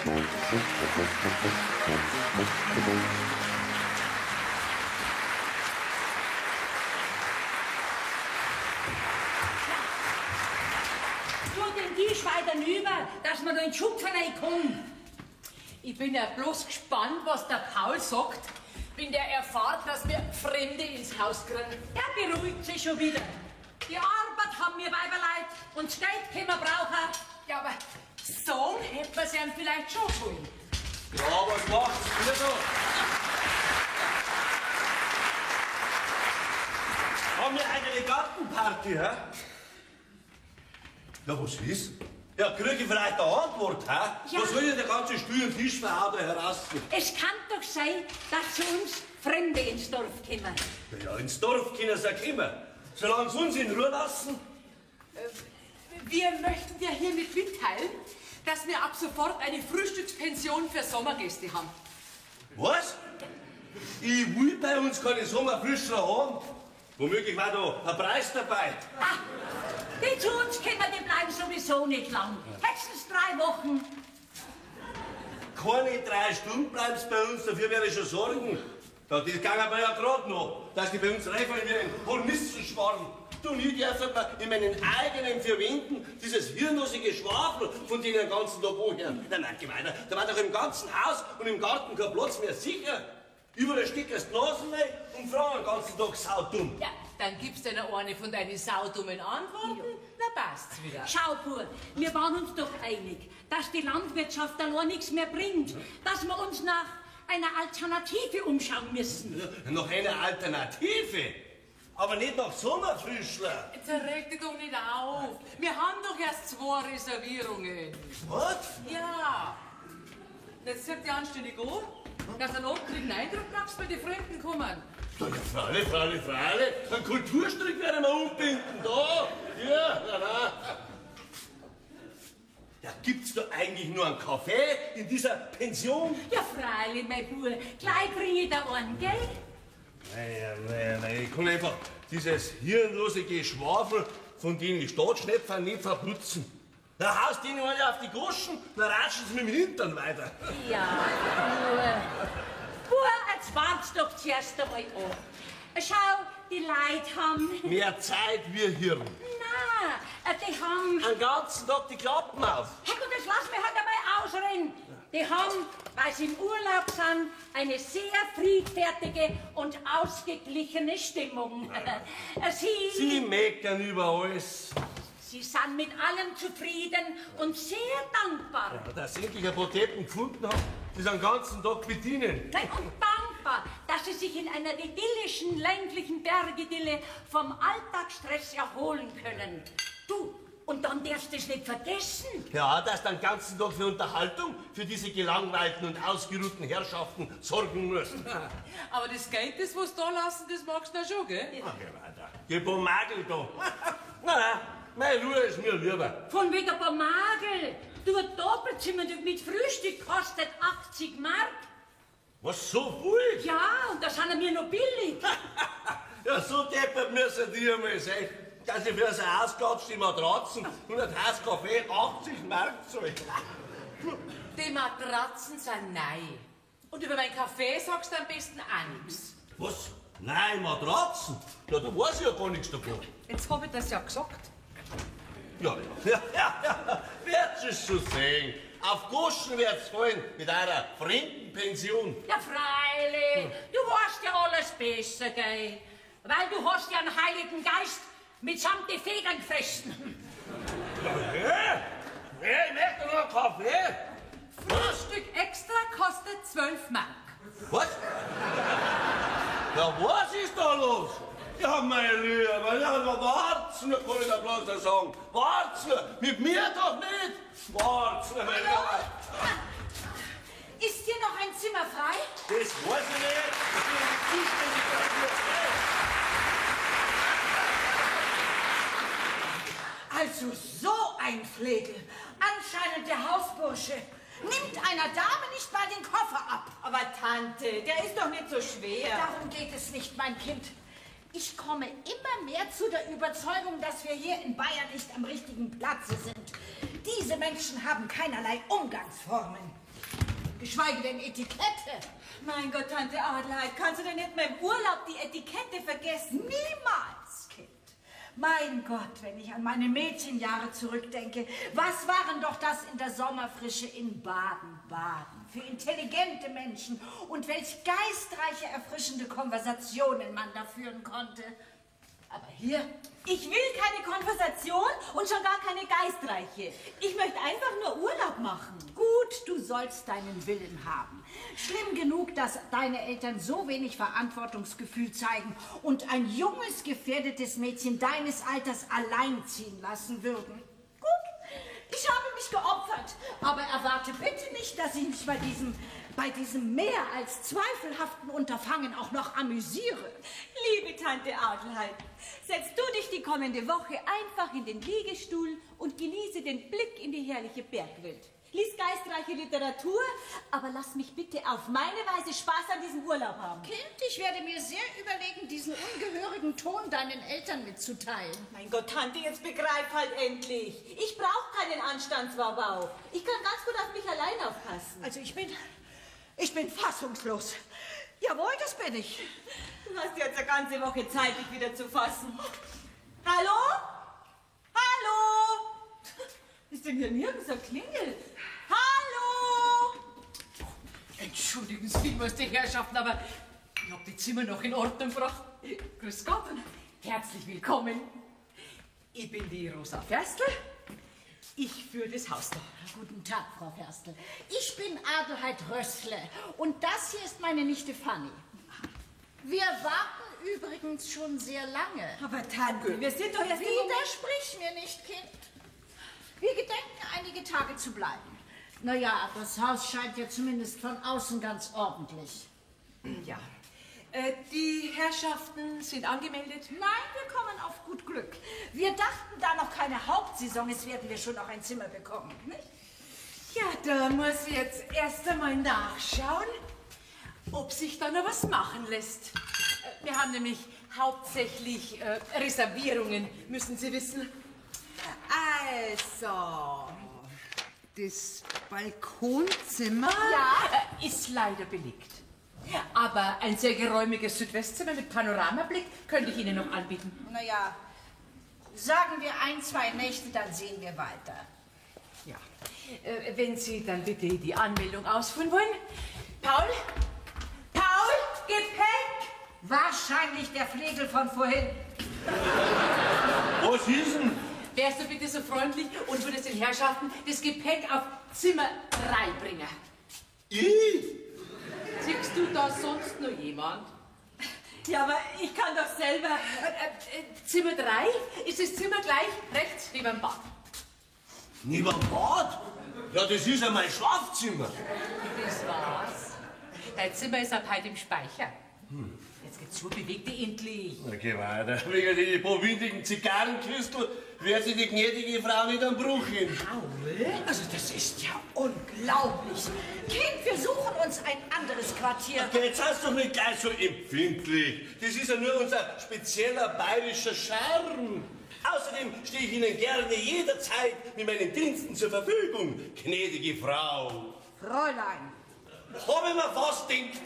Den Tisch weiter rüber, dass man da in den Schupf reinkommt. Ich bin ja bloß gespannt, was der Paul sagt, wenn der erfahrt, dass wir Fremde ins Haus kriegen. Der beruhigt sich schon wieder. Die Arbeit haben wir Weiberleid und das Geld können wir brauchen. Ja, aber sagen hätten wir es ihm vielleicht schon wollen. Ja, was macht's ihr so? Haben wir eine Gartenparty, hä? Ja, was ist? Ja, krieg ich vielleicht eine Antwort, hä? Ja. Was soll denn der ganze Stuhl und Tisch da heraus? Es kann doch sein, dass zu uns Fremde ins Dorf kommen. Ja, ins Dorf können sie kommen. Solange sie uns in Ruhe lassen. Wir möchten dir hiermit mitteilen, dass wir ab sofort eine Frühstückspension für Sommergäste haben. Was? Ich will bei uns keine Sommerfrüschler haben. Womöglich war da ein Preis dabei. Ah, die zu uns kommen, die bleiben sowieso nicht lang. Höchstens 3 Wochen. Keine 3 Stunden bleibst bei uns, dafür werde ich schon sorgen. Das gingen wir ja gerade noch, dass die bei uns reinfallen wie ein Hornissenschwarm. Du nie darfst in meinen eigenen 4 Wänden dieses hirnlose Geschwafel von denen den ganzen Tag anhören. Nein, geh weiter. Da war doch im ganzen Haus und im Garten kein Platz mehr, sicher. Überall steckst die Nasen rein und fragen den ganzen Tag saudumm. Ja, dann gibst du noch eine von deinen saudummen Antworten, dann passt's wieder. Schau, Bub, wir waren uns doch einig, dass die Landwirtschaft allein nichts mehr bringt. Dass wir uns nach einer Alternative umschauen müssen. Ja, nach einer Alternative? Aber nicht nach Sommerfrüschler. Jetzt reg dich doch nicht auf. Wir haben doch erst 2 Reservierungen. Was? Ja. Jetzt sagt die anständig an, dass du einen ordentlichen Eindruck machst, wenn die Fremden kommen. Ja, freilich. Ein Kulturstrick werden wir umbinden, da. Ja, na. Ja, gibt's da eigentlich nur einen Kaffee in dieser Pension? Ja, freilich, mein Bub. Gleich bring ich da einen, gell? Nein, ich kann einfach dieses hirnlose Geschwafel von den Staatsschnepfern nicht verputzen. Da haust ihnen alle auf die Goschen, dann ratschen sie mit dem Hintern weiter. Ja, Bub, jetzt wart's doch zuerst einmal an. Schau, die Leute haben... Mehr Zeit wie Hirn. Nein, die haben... Den ganzen Tag die Klappen auf. Herr Gott, das lass mich halt einmal ausreden. Die haben, weil sie im Urlaub sind, eine sehr friedfertige und ausgeglichene Stimmung. Sie meckern über alles. Sie sind mit allem zufrieden und sehr dankbar. Ja, dass sie endlich ein paar Deppen gefunden haben, die sie den ganzen Tag bedienen. Nein, und dankbar, dass sie sich in einer idyllischen, ländlichen Bergidylle vom Alltagsstress erholen können. Du, und dann darfst du es nicht vergessen. Ja, dass du den ganzen Tag für Unterhaltung für diese gelangweilten und ausgeruhten Herrschaften sorgen musst. Aber das Geld, das was da lassen, das magst du ja schon, gell? Ja. Geh weiter. Gib ein Magel da. Nein, meine Ruhe ist mir lieber. Von wegen ein Magel. Du, ein Doppelzimmer mit Frühstück kostet 80 Mark. Was, so viel? Ja, und das haben wir noch billig. Ja, so deppert müssen die einmal sein, dass ich für so ausgeklatschte Matratzen und ein Tass Kaffee 80 Mark zahle. Die Matratzen sind neu. Und über meinen Kaffee sagst du am besten auch nichts. Was? Nein, Matratzen? Ja, da weiß ich ja gar nichts davon. Jetzt hab ich das ja gesagt. Ja. Wird's es schon sehen. Auf Goschen wird's fallen mit einer Fremdenpension. Ja, freilich. Du weißt ja alles besser, gell? Weil du hast ja einen Heiligen Geist mitsamt die Federn gefressen. Ja, ich möchte noch einen Kaffee. Frühstück extra kostet 12 Mark. Was? Ja, was ist da los? Ja, meine Liebe, ja, wart's nur, kann ich da bloß noch sagen. Wart's nur, mit mir doch nicht. Wart's nur, meine Liebe. Ist hier noch ein Zimmer frei? Das weiß ich nicht. Ich bin zuständig dafür. Also so ein Flegel. Anscheinend der Hausbursche. Nimmt einer Dame nicht mal den Koffer ab. Aber Tante, der ist doch nicht so schwer. Darum geht es nicht, mein Kind. Ich komme immer mehr zu der Überzeugung, dass wir hier in Bayern nicht am richtigen Platze sind. Diese Menschen haben keinerlei Umgangsformen. geschweige denn Etikette. Mein Gott, Tante Adelheid, kannst du denn nicht mal im Urlaub die Etikette vergessen? Niemals, Kind. Mein Gott, wenn ich an meine Mädchenjahre zurückdenke, was waren doch das in der Sommerfrische in Baden-Baden für intelligente Menschen und welch geistreiche, erfrischende Konversationen man da führen konnte. Aber hier... Ich will keine Konversation und schon gar keine geistreiche. Ich möchte einfach nur Urlaub machen. Gut, du sollst deinen Willen haben. Schlimm genug, dass deine Eltern so wenig Verantwortungsgefühl zeigen und ein junges, gefährdetes Mädchen deines Alters allein ziehen lassen würden. Gut, ich habe mich geopfert, aber erwarte bitte nicht, dass ich mich bei diesem mehr als zweifelhaften Unterfangen auch noch amüsiere. Liebe Tante Adelheid, setzt du dich die kommende Woche einfach in den Liegestuhl und genieße den Blick in die herrliche Bergwelt. Lies geistreiche Literatur, aber lass mich bitte auf meine Weise Spaß an diesem Urlaub haben. Kind, ich werde mir sehr überlegen, diesen ungehörigen Ton deinen Eltern mitzuteilen. Mein Gott, Tante, jetzt begreif halt endlich. Ich brauche keinen Anstandswabau. Ich kann ganz gut auf mich allein aufpassen. Also ich bin fassungslos. Jawohl, das bin ich. Du hast jetzt eine ganze Woche Zeit, dich wieder zu fassen. Hallo? Hallo? Ist denn hier nirgends ein Klingel? Hallo? Entschuldigen Sie vielmals, die Herrschaften, aber ich habe die Zimmer noch in Ordnung gebracht. Grüß Gott und herzlich willkommen. Ich bin die Rosa Ferstl. Ich führe das Haus da. Guten Tag, Frau Ferstl. Ich bin Adelheid Rössle und das hier ist meine Nichte Fanny. Wir warten übrigens schon sehr lange. Aber Tante, wir sind doch erst im Moment... Widersprich mir nicht, Kind. Wir gedenken, einige Tage zu bleiben. Naja, das Haus scheint ja zumindest von außen ganz ordentlich. Ja. Die Herrschaften sind angemeldet? Nein, wir kommen auf gut Glück. Wir dachten, da noch keine Hauptsaison ist, werden wir schon noch ein Zimmer bekommen, nicht? Ja, da muss ich jetzt erst einmal nachschauen, ob sich da noch was machen lässt. Wir haben nämlich hauptsächlich Reservierungen, müssen Sie wissen. Also, das Balkonzimmer ist leider belegt. Aber ein sehr geräumiges Südwestzimmer mit Panoramablick könnte ich Ihnen noch anbieten. Naja, sagen wir 1, 2 Nächte, dann sehen wir weiter. Ja, wenn Sie dann bitte die Anmeldung ausführen wollen. Paul, Gepäck! Wahrscheinlich der Flegel von vorhin. Was ist denn? Wärst du bitte so freundlich und würdest den Herrschaften das Gepäck auf Zimmer 3 bringen? Ich? Siehst du da sonst noch jemand? Ja, aber ich kann doch selber... Zimmer 3 ist das Zimmer gleich rechts neben dem Bad. Neben dem Bad? Ja, das ist ja mein Schlafzimmer. Das war's. Dein Zimmer ist ab heute im Speicher. Jetzt geht's zu, beweg dich endlich. Na, geh weiter. Wegen den paar windigen Zigarrenküstel wird sich die gnädige Frau nicht am Bruch hin. Paul? Also das ist ja unglaublich. Kind, wir suchen uns ein anderes Quartier. Okay, jetzt hast du doch nicht gleich so empfindlich. Das ist ja nur unser spezieller bayerischer Charme. Außerdem stehe ich Ihnen gerne jederzeit mit meinen Diensten zur Verfügung, gnädige Frau. Fräulein. Hab ich mir fast gedacht.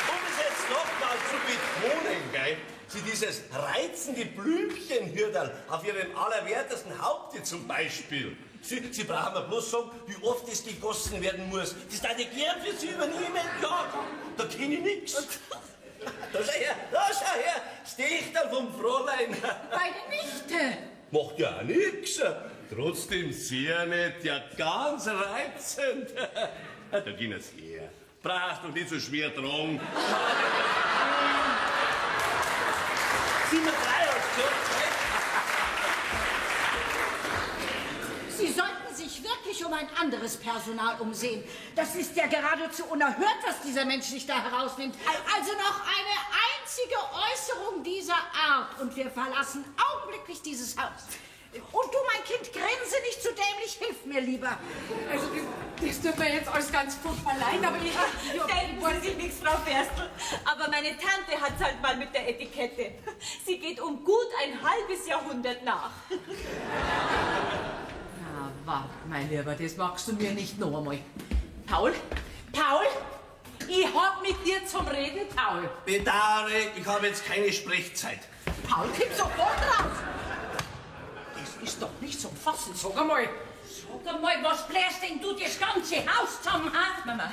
Um es jetzt nochmal zu betonen, gell? Sie dieses reizende Blümchen hier dann auf Ihrem allerwertesten Haupte zum Beispiel. Sie brauchen mir bloß sagen, wie oft das gegossen werden muss. Das darf ich gern für Sie übernehmen. Ja, da kenne ich nichts. Da schau her, Stechtal vom Fräulein. Meine Nichte. Macht ja auch nix. Trotzdem sehr nett, ja ganz reizend. Da gehen es her. Brauchst doch nicht so schwer tragen. Zimmer 3 hast du gesagt. Sie sollten sich wirklich um ein anderes Personal umsehen. Das ist ja geradezu unerhört, was dieser Mensch sich da herausnimmt. Also noch eine einzige Äußerung dieser Art und wir verlassen augenblicklich dieses Haus. Und du, mein Kind, grinse nicht zu dämlich, hilf mir lieber. Also, das tut mir jetzt alles ganz furchtbar leid, aber ich... Denken Sie sich nichts, Frau Ferstl. Aber meine Tante hat's halt mal mit der Etikette. Sie geht um gut ein halbes Jahrhundert nach. Na, mein Lieber, das magst du mir nicht noch einmal. Paul? Paul? Ich hab mit dir zum Reden, Paul. Bedauere, ich habe jetzt keine Sprechzeit. Paul, komm sofort raus. Das ist doch nicht zum Fassen, sag einmal. Sag einmal, was bläst denn du das ganze Haus zusammen, ha? Mama,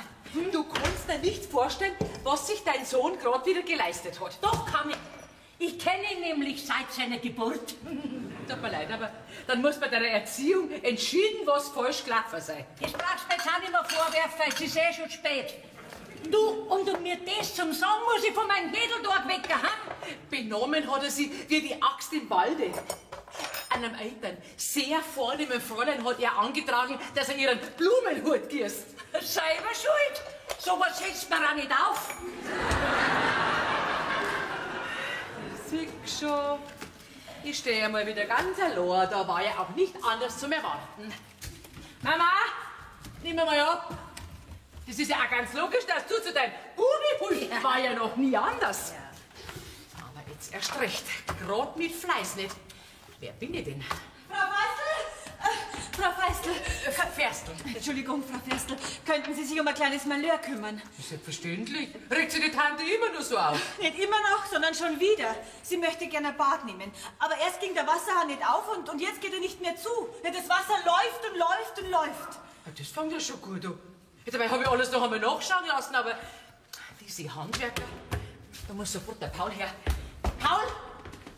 du kannst dir nicht vorstellen, was sich dein Sohn gerade wieder geleistet hat. Doch kann ich. Ich kenne ihn nämlich seit seiner Geburt. Tut mir leid, aber dann muss bei deiner Erziehung entschieden was falsch gelaufen sein. Das brauchst du mir jetzt auch nicht mehr vorwerfen, es ist eh schon spät. Du, und um mir das zum sagen, muss ich von meinem Mädel dort wecken, ha? Benommen hat er sie wie die Axt im Walde. Einem Eltern, sehr vornehmen Fräulein hat er angetragen, dass er ihren Blumenhut gießt. Selber schuld. Sowas setzt man auch nicht auf. Sieh schon, ich stehe mal wieder ganz allein, da war ja auch nicht anders zu erwarten. Mama, nimm mir mal ab. Das ist ja auch ganz logisch, dass du zu deinem Bubi holst. War ja noch nie anders. Aber jetzt erst recht, grad mit Fleiß nicht. Wer bin ich denn? Frau Feistel, Ferstl. Entschuldigung, Frau Feistel, könnten Sie sich um ein kleines Malheur kümmern? Selbstverständlich. Regt sich die Tante immer nur so auf? Nicht immer noch, sondern schon wieder. Sie möchte gerne ein Bad nehmen. Aber erst ging der Wasserhahn nicht auf und jetzt geht er nicht mehr zu. Ja, das Wasser läuft und läuft und läuft. Das fängt ja schon gut an. Dabei habe ich alles noch einmal nachschauen lassen, aber diese Handwerker, da muss sofort der Paul her. Paul?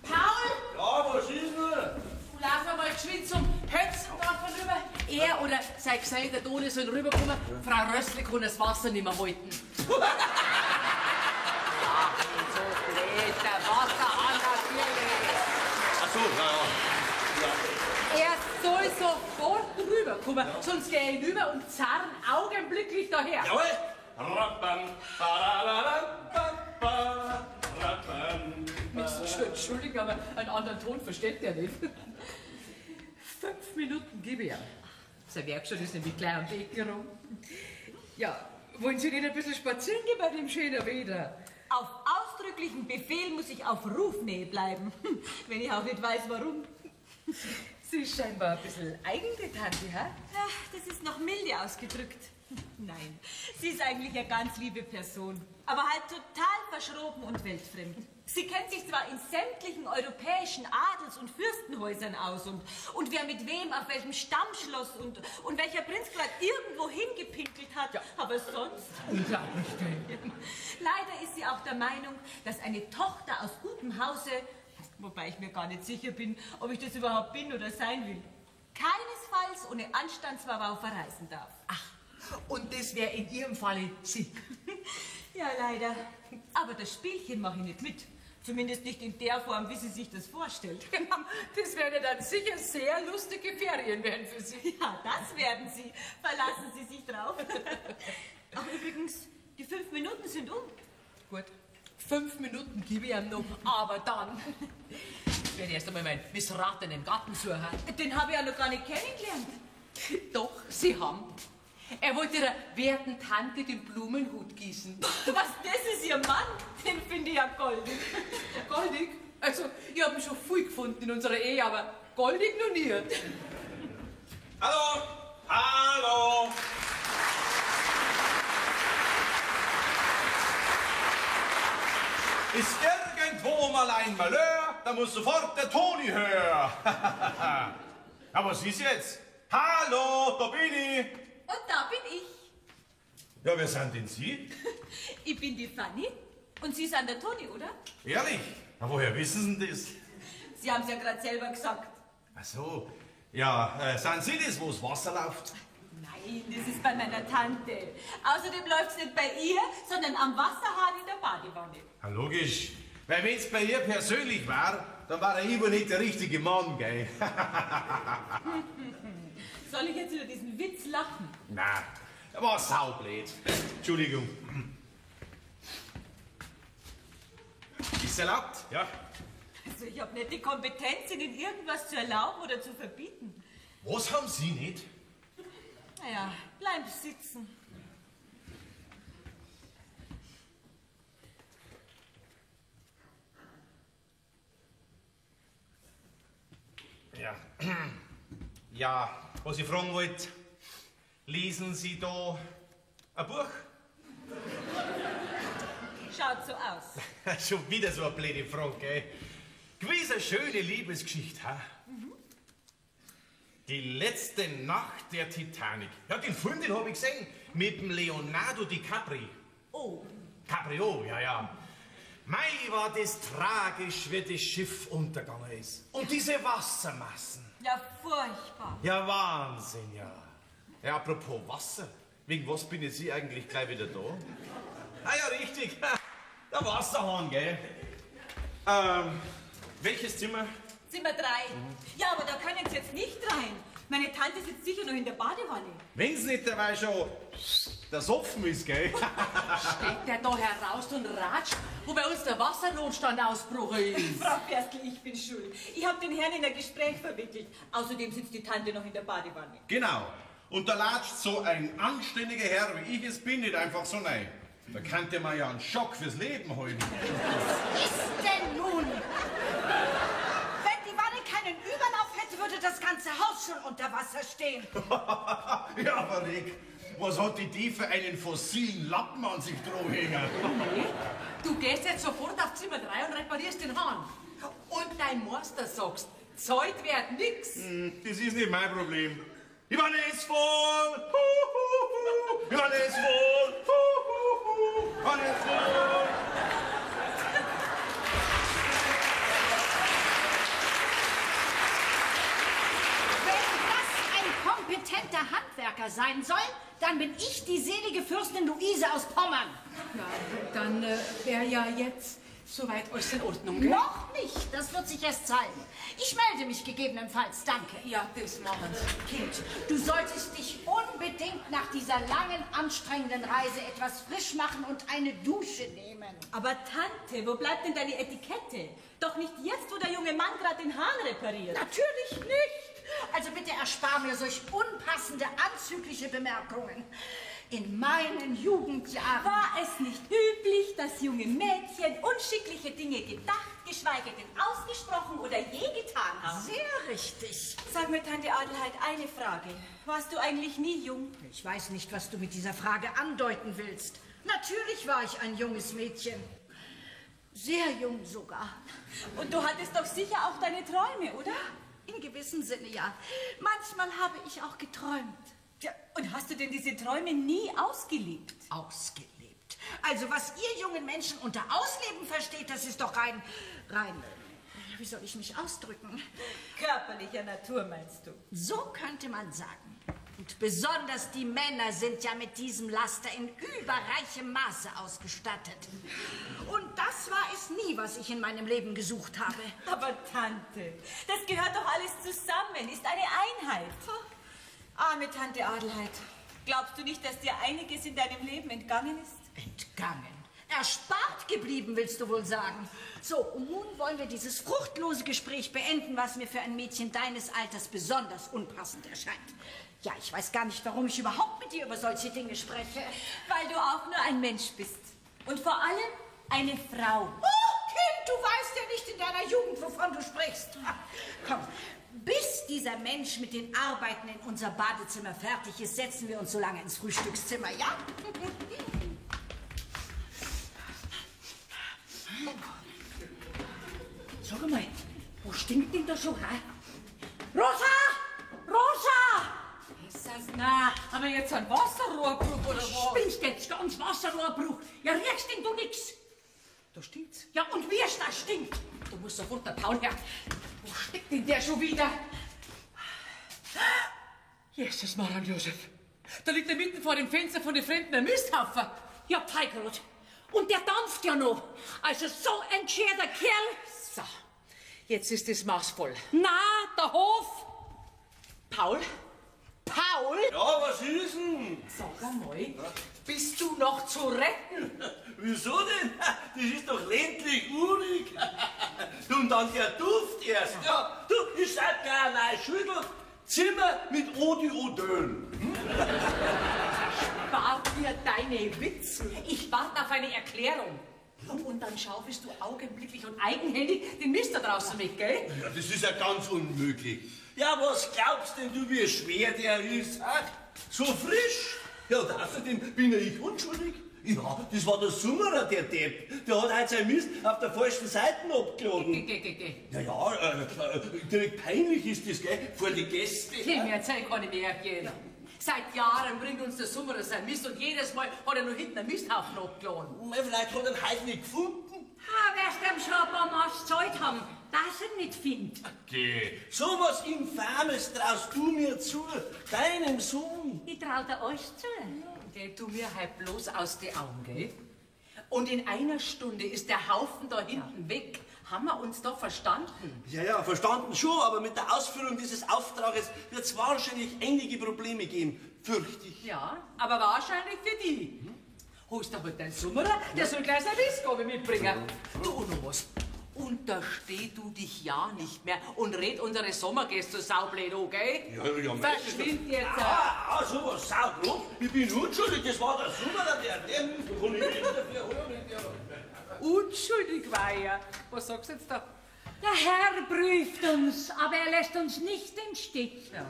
Paul? Ja, was ist denn? Lauf einmal geschwind zum Hötzendorf rüber. Er oder sein Gesell, der Toni, sollen rüberkommen. Frau Rössli kann das Wasser nicht mehr halten. Ach, so blöd, der Wasserhahn natürlich. Ach so, ja. Er soll sofort rüberkommen, sonst gehe ich hinüber und zerren augenblicklich daher. Jawohl. Rappam, parararam, rappam. Müssen schon entschuldigen, aber einen anderen Ton versteht der nicht. 5 Minuten gebe ich ja. Sein Werkstatt ist nämlich gleich am Weg herum. Ja, wollen Sie nicht ein bisschen spazieren gehen bei dem schönen Wetter? Auf ausdrücklichen Befehl muss ich auf Rufnähe bleiben. Wenn ich auch nicht weiß, warum. Sie ist scheinbar ein bisschen eigen, die Tante, hä? Ja, das ist noch milde ausgedrückt. Nein, sie ist eigentlich eine ganz liebe Person, aber halt total verschroben und weltfremd. Sie kennt sich zwar in sämtlichen europäischen Adels- und Fürstenhäusern aus und wer mit wem auf welchem Stammschloss und welcher Prinz gerade irgendwo hingepinkelt hat, ja. Aber sonst... Unglaublich. Leider ist sie auch der Meinung, dass eine Tochter aus gutem Hause, wobei ich mir gar nicht sicher bin, ob ich das überhaupt bin oder sein will, keinesfalls ohne Anstandsverwau verreisen darf. Ach, und das wäre in Ihrem Falle Sie. Ja, leider. Aber das Spielchen mache ich nicht mit. Zumindest nicht in der Form, wie sie sich das vorstellt. Ja, das werden dann sicher sehr lustige Ferien werden für Sie. Ja, das werden sie. Verlassen Sie sich drauf. Ach, übrigens, die 5 Minuten sind um. Gut, 5 Minuten gebe ich ihm noch, aber dann werde ich erst einmal meinen missratenen Gatten suchen. Den habe ich ja noch gar nicht kennengelernt. Doch, Sie haben. Er wollte Ihrer werten Tante den Blumenhut gießen. Was, das ist Ihr Mann? Den finde ich ja goldig. Goldig? Also, ich habe ihn schon viel gefunden in unserer Ehe, aber goldig noch nie. Hallo! Hallo! Ist irgendwo mal ein Malheur, da muss sofort der Toni hören. Aber was ist jetzt? Hallo, da bin ich. Und da bin ich. Ja, wer sind denn Sie? Ich bin die Fanny. Und Sie sind der Toni, oder? Ehrlich? Na, woher wissen Sie das? Sie haben es ja gerade selber gesagt. Ach so. Ja, sind Sie das, wo das Wasser läuft? Nein, das ist bei meiner Tante. Außerdem läuft es nicht bei ihr, sondern am Wasserhahn in der Badewanne. Ja, logisch. Weil wenn es bei ihr persönlich war, dann war der Ivo nicht der richtige Mann, gell? Soll ich jetzt über diesen Witz lachen? Na, der war saublöd. Entschuldigung. Ist erlaubt? Ja. Also ich habe nicht die Kompetenz, Ihnen irgendwas zu erlauben oder zu verbieten. Was haben Sie nicht? Naja, bleib sitzen. Ja. Ja, was ich fragen wollte, lesen Sie da ein Buch? Schaut so aus. Schon wieder so eine blöde Frage, gell? Gewiss eine schöne Liebesgeschichte, ha? Die letzte Nacht der Titanic. Ja, den Film, den hab ich gesehen. Mit dem Leonardo DiCaprio. Oh. Caprio, ja. Mei, war das tragisch, wie das Schiff untergegangen ist. Und diese Wassermassen. Ja, furchtbar. Ja, Wahnsinn, ja. Ja, apropos Wasser. Wegen was bin ich Sie eigentlich gleich wieder da? Ah ja, richtig. Der Wasserhahn, gell? Welches Zimmer? Zimmer 3. Ja, aber da können Sie jetzt nicht rein. Meine Tante sitzt sicher noch in der Badewanne. Wenn's nicht dabei schon der Sopfen ist, gell? Steht der da heraus und ratscht, wo bei uns der Wassernotstand ausbruch ist? Frau Ferstl, ich bin schuld. Ich habe den Herrn in ein Gespräch verwickelt. Außerdem sitzt die Tante noch in der Badewanne. Genau. Und da latscht so ein anständiger Herr, wie ich es bin, nicht einfach so rein. Da könnte man ja einen Schock fürs Leben holen. Was ist denn nun? Wenn die Wanne keinen Überlauf hätte, würde das ganze Haus schon unter Wasser stehen. Ja, aber Rick, was hat die Tiefe einen fossilen Lappen an sich dranhängen? Nee, du gehst jetzt sofort auf Zimmer 3 und reparierst den Hahn. Und dein Meister sagst, Zeit wird nix. Das ist nicht mein Problem. Die Wanne ist voll! Die Wanne ist voll! Die Wanne ist voll! Wenn das ein kompetenter Handwerker sein soll, dann bin ich die selige Fürstin Luise aus Pommern. Ja, dann wäre ja jetzt soweit alles in Ordnung, gell? Noch nicht, das wird sich erst zeigen. Ich melde mich gegebenenfalls, danke. Ja, das machen sie. Kind, du solltest dich unbedingt nach dieser langen, anstrengenden Reise etwas frisch machen und eine Dusche nehmen. Aber Tante, wo bleibt denn deine Etikette? Doch nicht jetzt, wo der junge Mann gerade den Hahn repariert. Natürlich nicht. Also bitte erspar mir solch unpassende, anzügliche Bemerkungen. In meinen Jugendjahren War es nicht üblich, dass junge Mädchen unschickliche Dinge gedacht, geschweige denn ausgesprochen oder je getan haben? sehr richtig. Sag mir, Tante Adelheid, eine Frage. Warst du eigentlich nie jung? Ich weiß nicht, was du mit dieser Frage andeuten willst. Natürlich war ich ein junges Mädchen. Sehr jung sogar. Und du hattest doch sicher auch deine Träume, oder? In gewissem Sinne ja. Manchmal habe ich auch geträumt. Ja, und hast du denn diese Träume nie ausgelebt? Ausgelebt. Also was ihr jungen Menschen unter Ausleben versteht, das ist doch rein, wie soll ich mich ausdrücken? Körperlicher Natur, meinst du? So könnte man sagen. Und besonders die Männer sind ja mit diesem Laster in überreichem Maße ausgestattet. Und das war es nie, was ich in meinem Leben gesucht habe. Aber Tante, das gehört doch alles zusammen, ist eine Einheit. Arme Tante Adelheid, glaubst du nicht, dass dir einiges in deinem Leben entgangen ist? Entgangen. Erspart geblieben, willst du wohl sagen. So, und nun wollen wir dieses fruchtlose Gespräch beenden, was mir für ein Mädchen deines Alters besonders unpassend erscheint. Ja, ich weiß gar nicht, warum ich überhaupt mit dir über solche Dinge spreche. Weil du auch nur ein Mensch bist. Und vor allem eine Frau. Oh, Kind, du weißt ja nicht in deiner Jugend, wovon du sprichst. Komm, bis dieser Mensch mit den Arbeiten in unser Badezimmer fertig ist, setzen wir uns so lange ins Frühstückszimmer, ja? Sag mal, wo stinkt denn da schon, ha? Rosa! Rosa! Ist das na? Haben wir jetzt einen Wasserrohrbruch oder was? Spinnst jetzt ganz Wasserrohrbruch? Ja, riechst denn du nix? Da stinkt's. Ja, und wie es da stinkt? Du musst sofort der Paul her. Wo steckt denn der schon wieder? Jesus, Maran Josef. Da liegt er mitten vor dem Fenster von den Fremden ein Misthaufen. Ja, Peikerl. Und der dampft ja noch. Also so ein geschärter Kerl. So, jetzt ist das Maß voll. Na, der Hof. Paul? Paul? Ja, was ist denn? Sag einmal, bist du noch zu retten? Wieso denn? Das ist doch ländlich urig. Und dann der Duft erst. Ja, du, ich sag gar ein Schüttel. Zimmer mit Eau de Odeur. Spar dir deine Witze. Ich warte auf eine Erklärung. Und dann schaufelst du augenblicklich und eigenhändig den Mist da draußen weg, gell? Ja, das ist ja ganz unmöglich. Ja, was glaubst denn du, wie schwer der ist? So frisch? Ja, und außerdem bin ja ich unschuldig. Ja, das war der Summerer, der Depp. Der hat halt sein Mist auf der falschen Seite abgeladen. Ja, direkt peinlich ist das, gell, vor die Gäste. Mir erzähl keine Märchen. Seit Jahren bringt uns der Summerer sein Mist und jedes Mal hat er nur hinten einen Misthaufen abgeladen. Vielleicht hat er ihn heute nicht gefunden. Wirst ihm schon ein paar Mal gezahlt haben, dass er ihn nicht findet. Geh, so was Infames traust du mir zu, deinem Sohn. Ich trau dir alles zu. Geh tu mir halt bloß aus die Augen, gell? Und in einer Stunde ist der Haufen da hinten weg. Haben wir uns da verstanden? Ja, verstanden schon, aber mit der Ausführung dieses Auftrages wird es wahrscheinlich einige Probleme geben, fürchte ich. Ja, aber wahrscheinlich für die. Holst aber dein Summerer, der soll gleich seine Mistgabe mitbringen. Du, noch was. Untersteh du dich ja nicht mehr und red unsere Sommergäste saublöd an, gell? Ja, Verschwind jetzt! sowas saublöd? Ich bin unschuldig, das war der Summerer, der kann ich nicht dafür holen. Unschuldig war er. Was sagst du jetzt da? Der Herr prüft uns, aber er lässt uns nicht im Stich. Ja.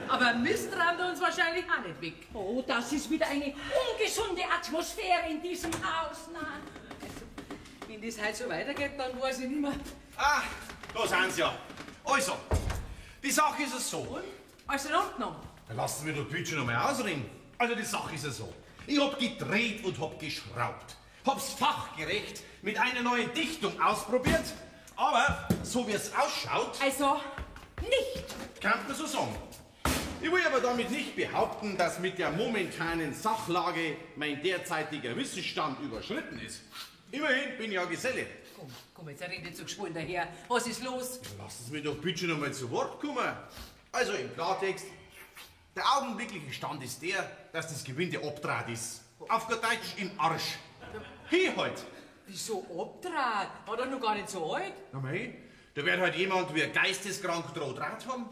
Aber misstrauen wir uns wahrscheinlich auch nicht weg. Oh, das ist wieder eine ungesunde Atmosphäre in diesem Haus. Nein. Wenn das halt so weitergeht, dann weiß ich nicht mehr. Da sind sie ja. Also, die Sache ist es so. Also in Ordnung. Dann lassen wir doch bitte noch mal ausreden. Also die Sache ist es so. Ich hab gedreht und hab geschraubt. Hab's fachgerecht mit einer neuen Dichtung ausprobiert. Aber so wie es ausschaut, Also nicht. kann man so sagen. Ich will aber damit nicht behaupten, dass mit der momentanen Sachlage mein derzeitiger Wissensstand überschritten ist. Immerhin bin ich ja Geselle. Komm, jetzt red nicht so geschwollen daher. Was ist los? Lassen Sie mich doch bitte noch mal zu Wort kommen. Also im Klartext, der augenblickliche Stand ist der, dass das Gewinde obdraht ist. Auf gut Deutsch im Arsch. Hier halt. Wieso Obdraht? War er noch gar nicht so alt? Na mei, da wird halt jemand wie ein geisteskrank Draht haben.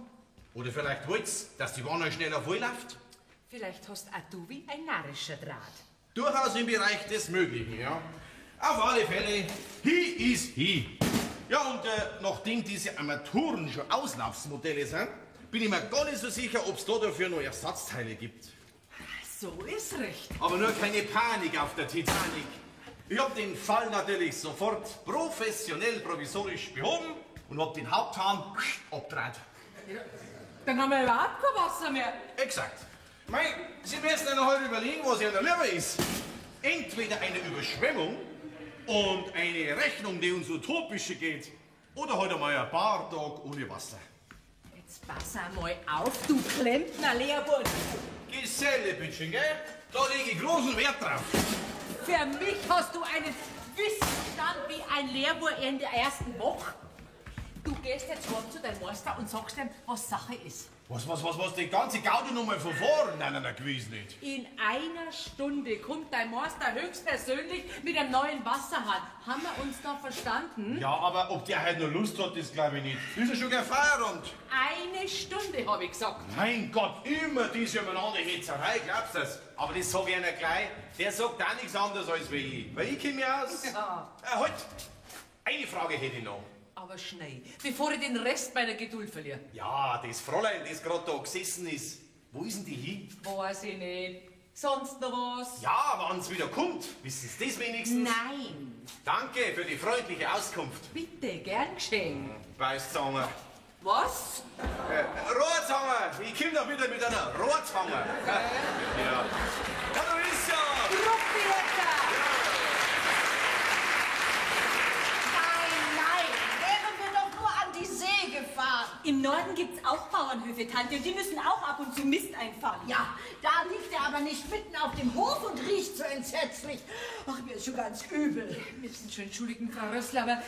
Oder vielleicht wollt's, dass die Wanne schneller vollläuft. Vielleicht hast auch du wie ein narrischer Draht. Durchaus im Bereich des Möglichen, ja. Auf alle Fälle, he is he. Ja, und nachdem diese Armaturen schon Auslaufsmodelle sind, bin ich mir gar nicht so sicher, ob es da dafür noch Ersatzteile gibt. So ist recht. Aber nur keine Panik auf der Titanic. Ich hab den Fall natürlich sofort professionell provisorisch behoben und hab den Haupthahn abgedreht. Dann haben wir überhaupt kein Wasser mehr. Exakt. Mei, Sie müssen ja noch halt überlegen, was Ihnen lieber ist. Entweder eine Überschwemmung und eine Rechnung, die uns utopische geht, oder halt einmal ein paar Tage ohne Wasser. Jetzt pass einmal auf, du Klempner Lehrbursche. Geselle, Bütchen, gell? Da lege ich großen Wert drauf. Für mich hast du einen Wissensstand wie ein Lehrbur in der ersten Woche. Du gehst jetzt heim zu deinem Meister und sagst ihm, was Sache ist. Was, die ganze Gaudi nochmal von vorn? Nein, gewiss nicht. In einer Stunde kommt dein Meister höchstpersönlich mit einem neuen Wasserhahn. Haben wir uns da verstanden? Ja, aber ob der halt noch Lust hat, das glaube ich nicht. Ist ja schon kein Feierabend. Eine Stunde, habe ich gesagt. Mein Gott, immer diese umeinander Hetzerei, glaubst du das? Aber das sag ich einer gleich. Der sagt auch nichts anderes als wie ich. Weil ich kenn mich aus. Ja. Halt, eine Frage hätte ich noch. Aber schnell, bevor ich den Rest meiner Geduld verliere. Ja, das Fräulein, das gerade da gesessen ist, wo ist denn die hin? Weiß ich nicht. Sonst noch was? Ja, wann's wieder kommt. Wissen Sie das wenigstens? Nein. Danke für die freundliche Auskunft. Bitte, gern geschehen. Beißzange. Was? Rohrzange! Ich komm doch wieder mit einer Rohrzange. Ja. Ja, du bist ja. Nein, wären wir doch nur an die See gefahren. Im Norden gibt's auch Bauernhöfe, Tante, und die müssen auch ab und zu Mist einfahren. Ja, da liegt er aber nicht mitten auf dem Hof und riecht so entsetzlich. Ach, mir ist schon ganz übel. Wir müssen schon entschuldigen, Frau Rössler, aber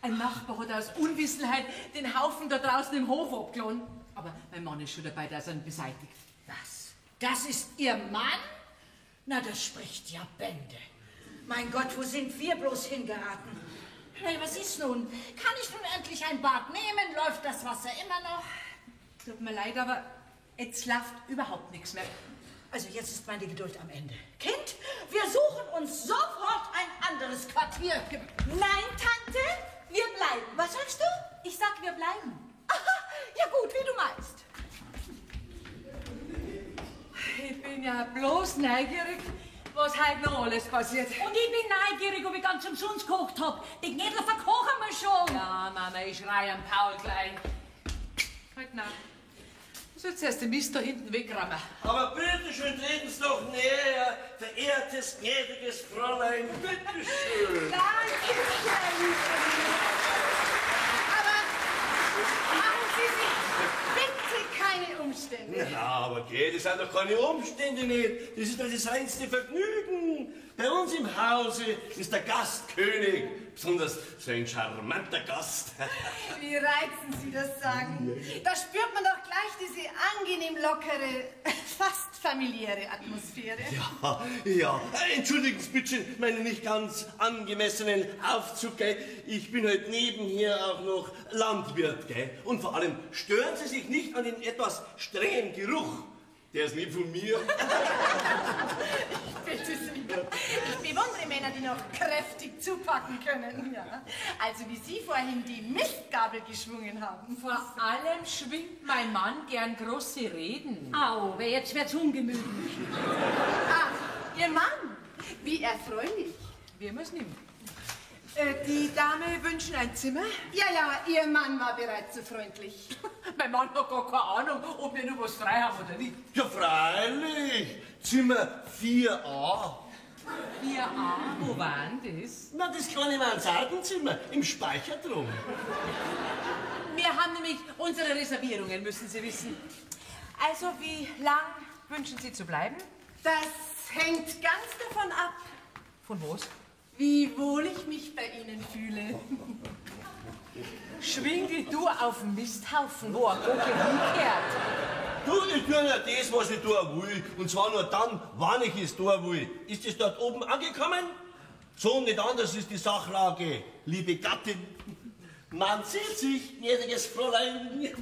ein Nachbar hat aus Unwissenheit den Haufen da draußen im Hof abgeladen. Aber mein Mann ist schon dabei, dass er ihn beseitigt. Was? Das ist Ihr Mann? Na, das spricht ja Bände. Mein Gott, wo sind wir bloß hingeraten? Hey, was ist nun? Kann ich nun endlich ein Bad nehmen? Läuft das Wasser immer noch? Tut mir leid, aber jetzt läuft überhaupt nichts mehr. Also jetzt ist meine Geduld am Ende. Kind, wir suchen uns sofort ein anderes Quartier. Nein, Tante, wir bleiben. Was sagst du? Ich sag, wir bleiben. Aha, Ja gut, wie du meinst. Ich bin ja bloß neugierig, was heute noch alles passiert. Und ich bin neugierig, ob ich ganz umsonst gekocht hab. Die Gnädel verkochen wir schon. Ja, Mama, ich schrei am Paul gleich. Halt nein. Du sollst erst den Mist da hinten wegrammen. Aber bitteschön, treten Sie doch näher, verehrtes, gnädiges Fräulein, bitteschön. Dankeschön. Aber machen Sie sich bitte keine Umstände. Ja, aber gell, das sind doch keine Umstände nicht. Das ist doch das reinste Vergnügen. Bei uns im Hause ist der Gast König. Besonders so ein charmanter Gast. Wie reizend Sie das sagen. Da spürt man doch gleich diese angenehm lockere, fast familiäre Atmosphäre. Ja. Entschuldigen Sie bitte meinen nicht ganz angemessenen Aufzug, gell? Ich bin heute nebenher auch noch Landwirt, gell? Und vor allem stören Sie sich nicht an den etwas strengen Geruch. Der ist nicht von mir. Bitte Sie. Ich bewundere Männer, die noch kräftig zupacken können. Ja. Also wie Sie vorhin die Mistgabel geschwungen haben. Vor allem schwingt mein Mann gern große Reden. Au, jetzt wird's ungemütlich. Ach, Ihr Mann. Wie erfreulich. Wir müssen ihm. Die Dame wünschen ein Zimmer? Ja, Ihr Mann war bereits so freundlich. Mein Mann hat gar keine Ahnung, ob wir nur was frei haben oder nicht. Ja, freilich. Zimmer 4a. 4a, wo war denn das? Na, das kleine Mansardenzimmer im Speicherturm. Wir haben nämlich unsere Reservierungen, müssen Sie wissen. Also, wie lang wünschen Sie zu bleiben? Das hängt ganz davon ab, Von was? wie wohl ich mich bei Ihnen fühle. Schwing die du auf den Misthaufen, wo ein Gockel hinkehrt. Du, ich tue ja das, was ich tun will. Und zwar nur dann, wann ich es tun will. Ist es dort oben angekommen? So und nicht anders ist die Sachlage, liebe Gattin. Man sieht sich, gnädiges Fräulein.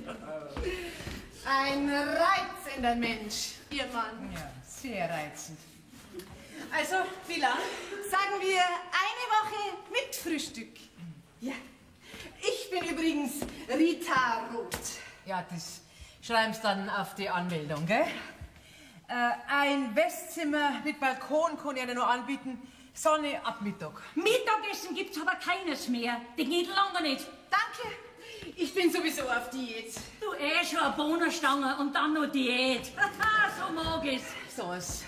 Ein reizender Mensch, Ihr Mann. Ja, sehr reizend. Also, wie lang? Sagen wir eine Woche mit Frühstück. Ja. Ich bin übrigens Rita Roth. Ja, das schreiben Sie dann auf die Anmeldung, gell? Ein Westzimmer mit Balkon kann ich Ihnen noch anbieten. Sonne ab Mittag. Mittagessen gibt's aber keines mehr. Die Gnädel lange nicht. Danke. Ich bin sowieso auf Diät. Du schon eine Bohnenstange und dann noch Diät. So mag ich's. So, das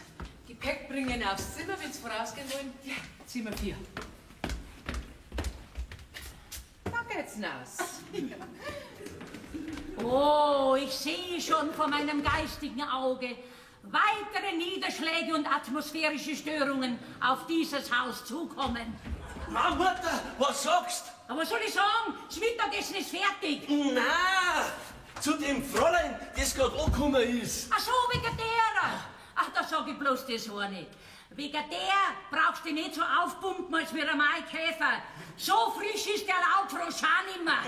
Gepäck bringen aufs Zimmer, wenn Sie vorausgehen wollen. Ja, Zimmer 4. Da geht's hinaus. Oh, ich sehe schon vor meinem geistigen Auge weitere Niederschläge und atmosphärische Störungen auf dieses Haus zukommen. Mutter, was sagst? Aber was soll ich sagen? Das Mittagessen ist fertig. Na, zu dem Fräulein, das gerade angekommen ist. Ach so, wegen derer. Ach, da sag ich bloß das nicht. Wegen der brauchst du nicht so aufpumpen als wie ein Maikäfer. So frisch ist der Laubfrosch auch nicht mehr.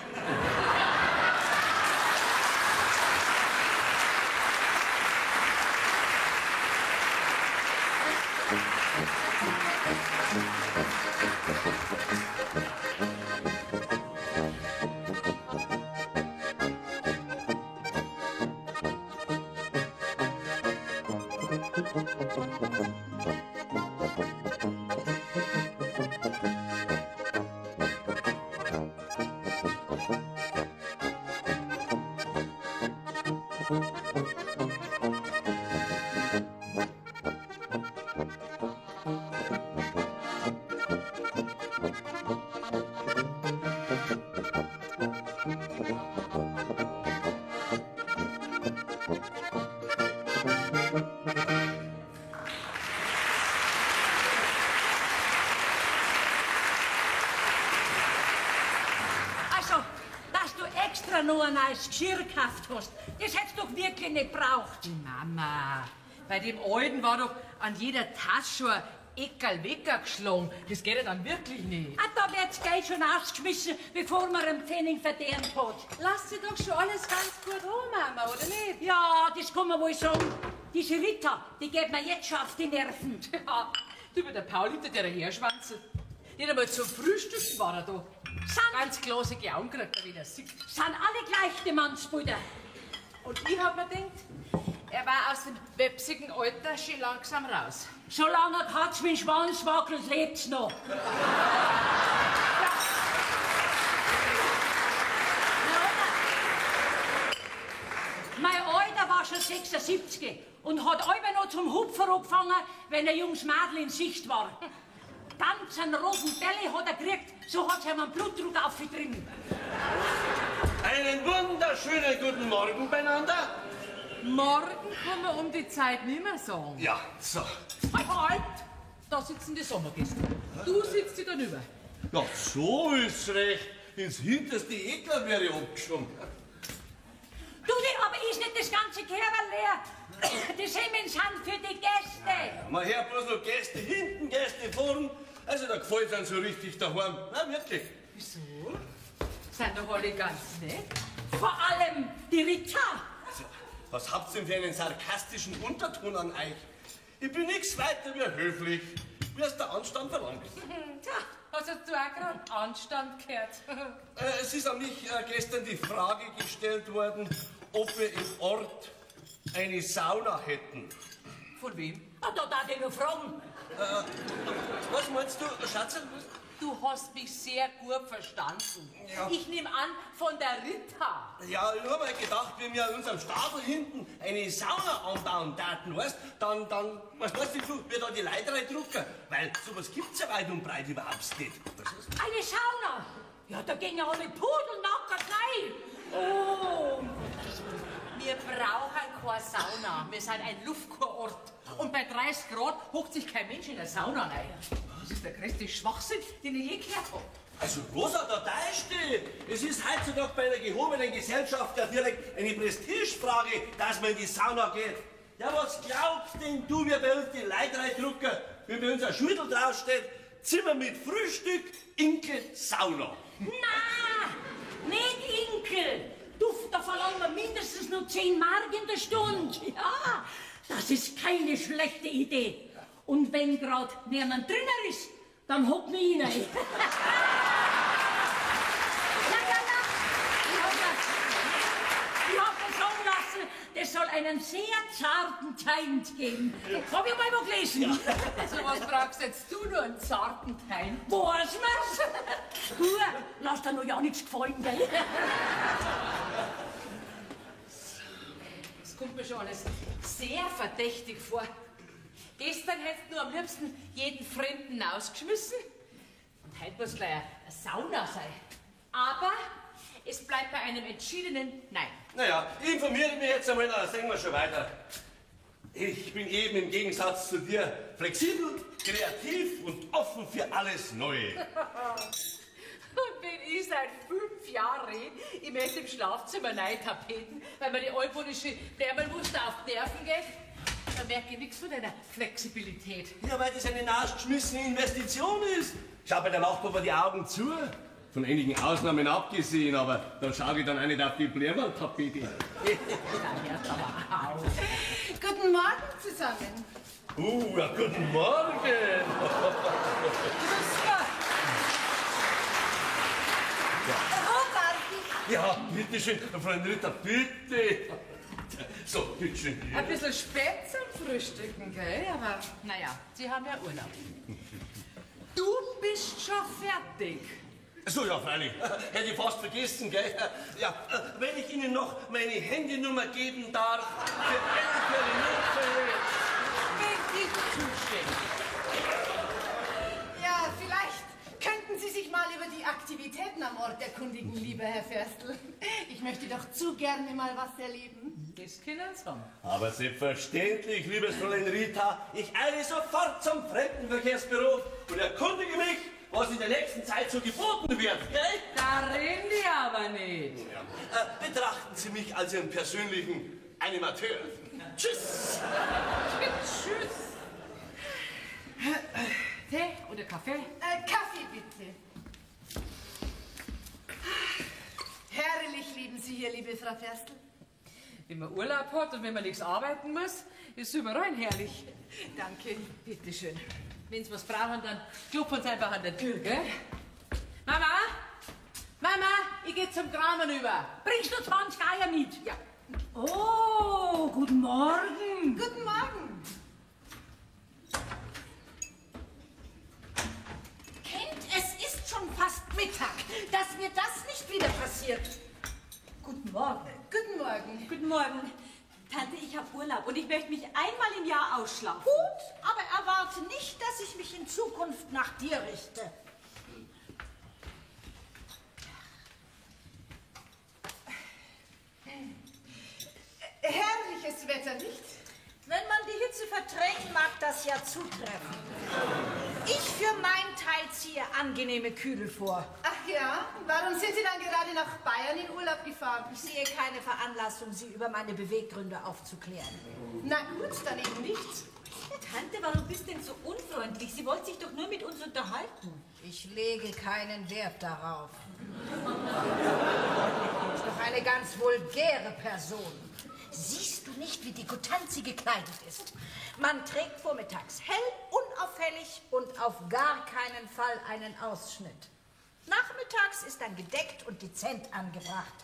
Also, dass du extra noch ein neues Geschirr gekauft hast, das hättest du doch wirklich nicht braucht. Mama, bei dem Alten war doch an jeder Tasche schon ein Eckerl weggeschlagen. Das geht ja dann wirklich nicht. Ah, da wird's Geld schon ausgeschmissen, bevor man einen Pfennig verdient hat. Lass dir doch schon alles ganz gut rum, Mama, oder nicht? Ja, das kann man wohl sagen. Diese Rita, die geht mir jetzt schon auf die Nerven. Ja, du, der Paul hinter der Herschwanze. Nicht einmal zum Frühstück war er da. Ganz glosige Augen kriegt er wieder. Sind alle gleich, die Mannsbrüder. Und ich hab mir gedacht, er war aus dem wepsigen Alter schon langsam raus. Solange Katz mit Schwanz wackelt, lebt's noch. Mein Alter war schon 76 und hat alle noch zum Hupfer abgefangen, wenn ein junges Mädel in Sicht war. Ganz einen roten Belly hat er gekriegt, so hat er ihm einen Blutdruck aufgetrieben. Einen wunderschönen guten Morgen beieinander. Morgen kann man um die Zeit nicht mehr sagen. Ja, so. Halt! Da sitzen die Sommergäste. Du sitzt dir dann über. Ja, so ist recht. Ins hinterste Ekel wäre abgeschoben. Du, aber ist nicht das ganze Kerl leer? Die Semmeln sind für die Gäste. Man hört bloß noch Gäste hinten, Gäste vorn. Also da gefällt es einem so richtig daheim. Na, wirklich. Wieso? Sind doch alle ganz nett. Vor allem die Rita. Also, was habt's denn für einen sarkastischen Unterton an euch? Ich bin nichts weiter wie höflich, wie es der Anstand verlangt. Tja, Hast du auch gerade Anstand gehört? Es ist an mich gestern die Frage gestellt worden, ob wir im Ort eine Sauna hätten. Von wem? da darf ich nur fragen. Was meinst du, Schatze? Du hast mich sehr gut verstanden. Ja. Ich nehme an, von der Rita. Ja, ich hab mir gedacht, wenn wir an unserem Stadel hinten eine Sauna anbauen taten, weißt, dann, was weißt du, wir da die Leute reindrucken? Weil sowas gibt's ja weit und breit überhaupt nicht. Eine Sauna. Ja, da gehen ja alle pudelnackert rein. Oh. Wir brauchen keine Sauna. Wir sind ein Luftkurort. Und bei 30 Grad hockt sich kein Mensch in der Sauna rein. Das ist der größte Schwachsinn, den ich je gehört habe. Also, Rosa, da täuscht dich. Es ist heutzutage bei einer gehobenen Gesellschaft ja direkt eine Prestigefrage, dass man in die Sauna geht. Ja, was glaubst denn du, wir bei uns die Leute reindrucken, wenn bei uns ein Schüttel draufsteht, Zimmer mit Frühstück, Inke, Sauna. Na, nicht Inkel. Du, da verlangen wir mindestens nur 10 Mark in der Stunde. Ja, das ist keine schlechte Idee. Und wenn gerade niemand drinnen ist, dann hocken wir ihn rein. Ich hab mir sagen lassen, das soll einen sehr zarten Teint geben. Hab ich mal wo gelesen. So was brauchst jetzt du nur einen zarten Teil. Weiß man's? Du, lass dir noch ja nichts gefallen, gell? Das kommt mir schon alles sehr verdächtig vor. Gestern hättest du am liebsten jeden Fremden ausgeschmissen. Und heute muss gleich eine Sauna sein. Aber es bleibt bei einem entschiedenen Nein. Naja, informiere mich jetzt einmal, dann sehen wir schon weiter. Ich bin eben im Gegensatz zu dir flexibel, kreativ und offen für alles Neue. Und wenn ich seit 5 Jahren rede, ich möchte im Schlafzimmer neue Tapeten, weil mir die altmodische Wärmelmuster auf die Nerven geht, dann merke ich nichts von deiner Flexibilität. Ja, weil das eine naschgeschmissene Investition ist. Schau bei der Nachtpapa die Augen zu. Von einigen Ausnahmen abgesehen, aber da schaue ich dann auch nicht auf die Blärmerl-Tapete. Guten Morgen zusammen. Ja, guten Morgen. Wo darf ich? Ja, bitteschön, Freund Ritter, bitte. So, bitteschön. Ein bisschen spät zum Frühstücken, gell? Aber naja, Sie haben ja Urlaub. Du bist schon fertig. So, ja, freilich. Hätte ich fast vergessen, gell? Ja, wenn ich Ihnen noch meine Handynummer geben darf, für eventuelle Notfälle. Wenn ich zustehe. Ja, vielleicht könnten Sie sich mal über die Aktivitäten am Ort erkundigen, lieber Herr Förstl. Ich möchte doch zu gerne mal was erleben. Das können Sie haben. Aber selbstverständlich, liebes Fräulein Rita, ich eile sofort zum Fremdenverkehrsbüro und erkundige mich, was in der nächsten Zeit so geboten wird, gell? Da reden die aber nicht. Ja. Betrachten Sie mich als Ihren persönlichen Animateur. Tschüss. Tschüss. Tee oder Kaffee? Kaffee bitte. Herrlich leben Sie hier, liebe Frau Förstl. Wenn man Urlaub hat und wenn man nichts arbeiten muss, ist es überall herrlich. Danke. Bitteschön. Wenn Sie was brauchen, dann klopfen Sie einfach an der Tür, gell? Mama, Mama, ich geh zum Kramen über. Bringst du 20 Eier mit? Ja. Oh, guten Morgen. Guten Morgen. Kind, es ist schon fast Mittag, dass mir das nicht wieder passiert. Guten Morgen. Guten Morgen. Guten Morgen. Tante, ich habe Urlaub und ich möchte mich einmal im Jahr ausschlafen. Gut, aber erwarte nicht, dass ich mich in Zukunft nach dir richte. Herrliches Wetter, nicht? Wenn man die Hitze verträgt, mag das ja zutreffen. Ich für meinen Teil ziehe angenehme Kühle vor. Ach ja? Warum sind Sie dann gerade nach Bayern in Urlaub gefahren? Ich sehe keine Veranlassung, Sie über meine Beweggründe aufzuklären. Na gut, dann eben nicht. Tante, warum bist du denn so unfreundlich? Sie wollte sich doch nur mit uns unterhalten. Ich lege keinen Wert darauf. Du bist doch eine ganz vulgäre Person. Siehst du nicht, wie dekutant sie gekleidet ist? Man trägt vormittags hell, unauffällig und auf gar keinen Fall einen Ausschnitt. Nachmittags ist dann gedeckt und dezent angebracht.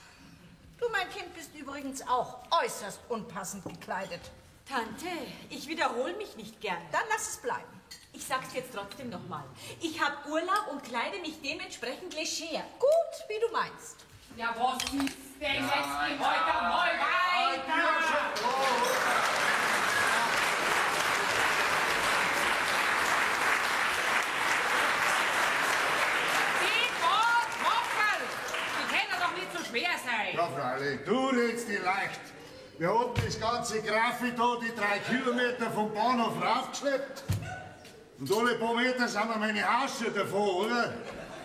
Du, mein Kind, bist übrigens auch äußerst unpassend gekleidet. Tante, ich wiederhole mich nicht gern. Dann lass es bleiben. Ich sag's jetzt trotzdem nochmal. Ich habe Urlaub und kleide mich dementsprechend leger. Gut, wie du meinst. Ja, was ist denn jetzt die heute mal weiter? Die können doch nicht so schwer sein. Ja, freilich, du redst die leicht. Wir haben das ganze Graffi da die 3 Kilometer vom Bahnhof raufgeschleppt. Und alle paar Meter sind wir meine Hausschuhe davon, oder?